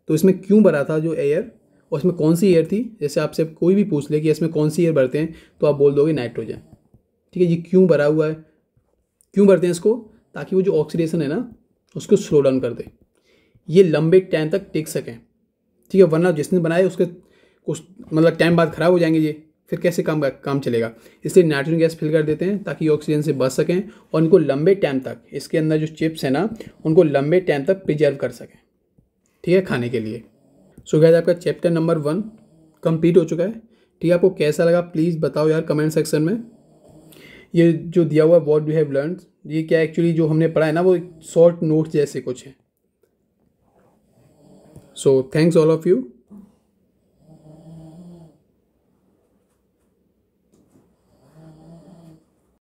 Speaker 1: तो इसमें क्यों भरा था जो एयर, और इसमें कौन सी एयर थी, जैसे आपसे कोई भी पूछ ले कि इसमें कौन सी एयर भरते हैं, तो आप बोल दोगे नाइट्रोजन, ठीक है। ये क्यों भरा हुआ है, क्यों भरते हैं इसको, ताकि वो जो ऑक्सीडेशन है ना, उसको स्लो डाउन कर दे, ये लंबे टाइम तक टिक सकें, ठीक है, वरना जिसने बनाए उसके कुछ मतलब टाइम बाद ख़राब हो जाएंगे ये, फिर कैसे काम चलेगा। इसलिए नाइट्रोजन गैस फिल कर देते हैं ताकि ऑक्सीजन से बच सकें, और इनको लंबे टाइम तक, इसके अंदर जो चिप्स हैं ना, उनको लंबे टाइम तक प्रिजर्व कर सकें, ठीक है, खाने के लिए। सो गाइस आपका चैप्टर नंबर 1 कंप्लीट हो चुका है, ठीक है। आपको कैसा लगा प्लीज़ बताओ यार कमेंट सेक्शन में। ये जो दिया हुआ है व्हाट डू हैव लर्न, ये क्या एक्चुअली जो हमने पढ़ा है ना, वो शॉर्ट नोट्स जैसे कुछ है। So thanks all of you.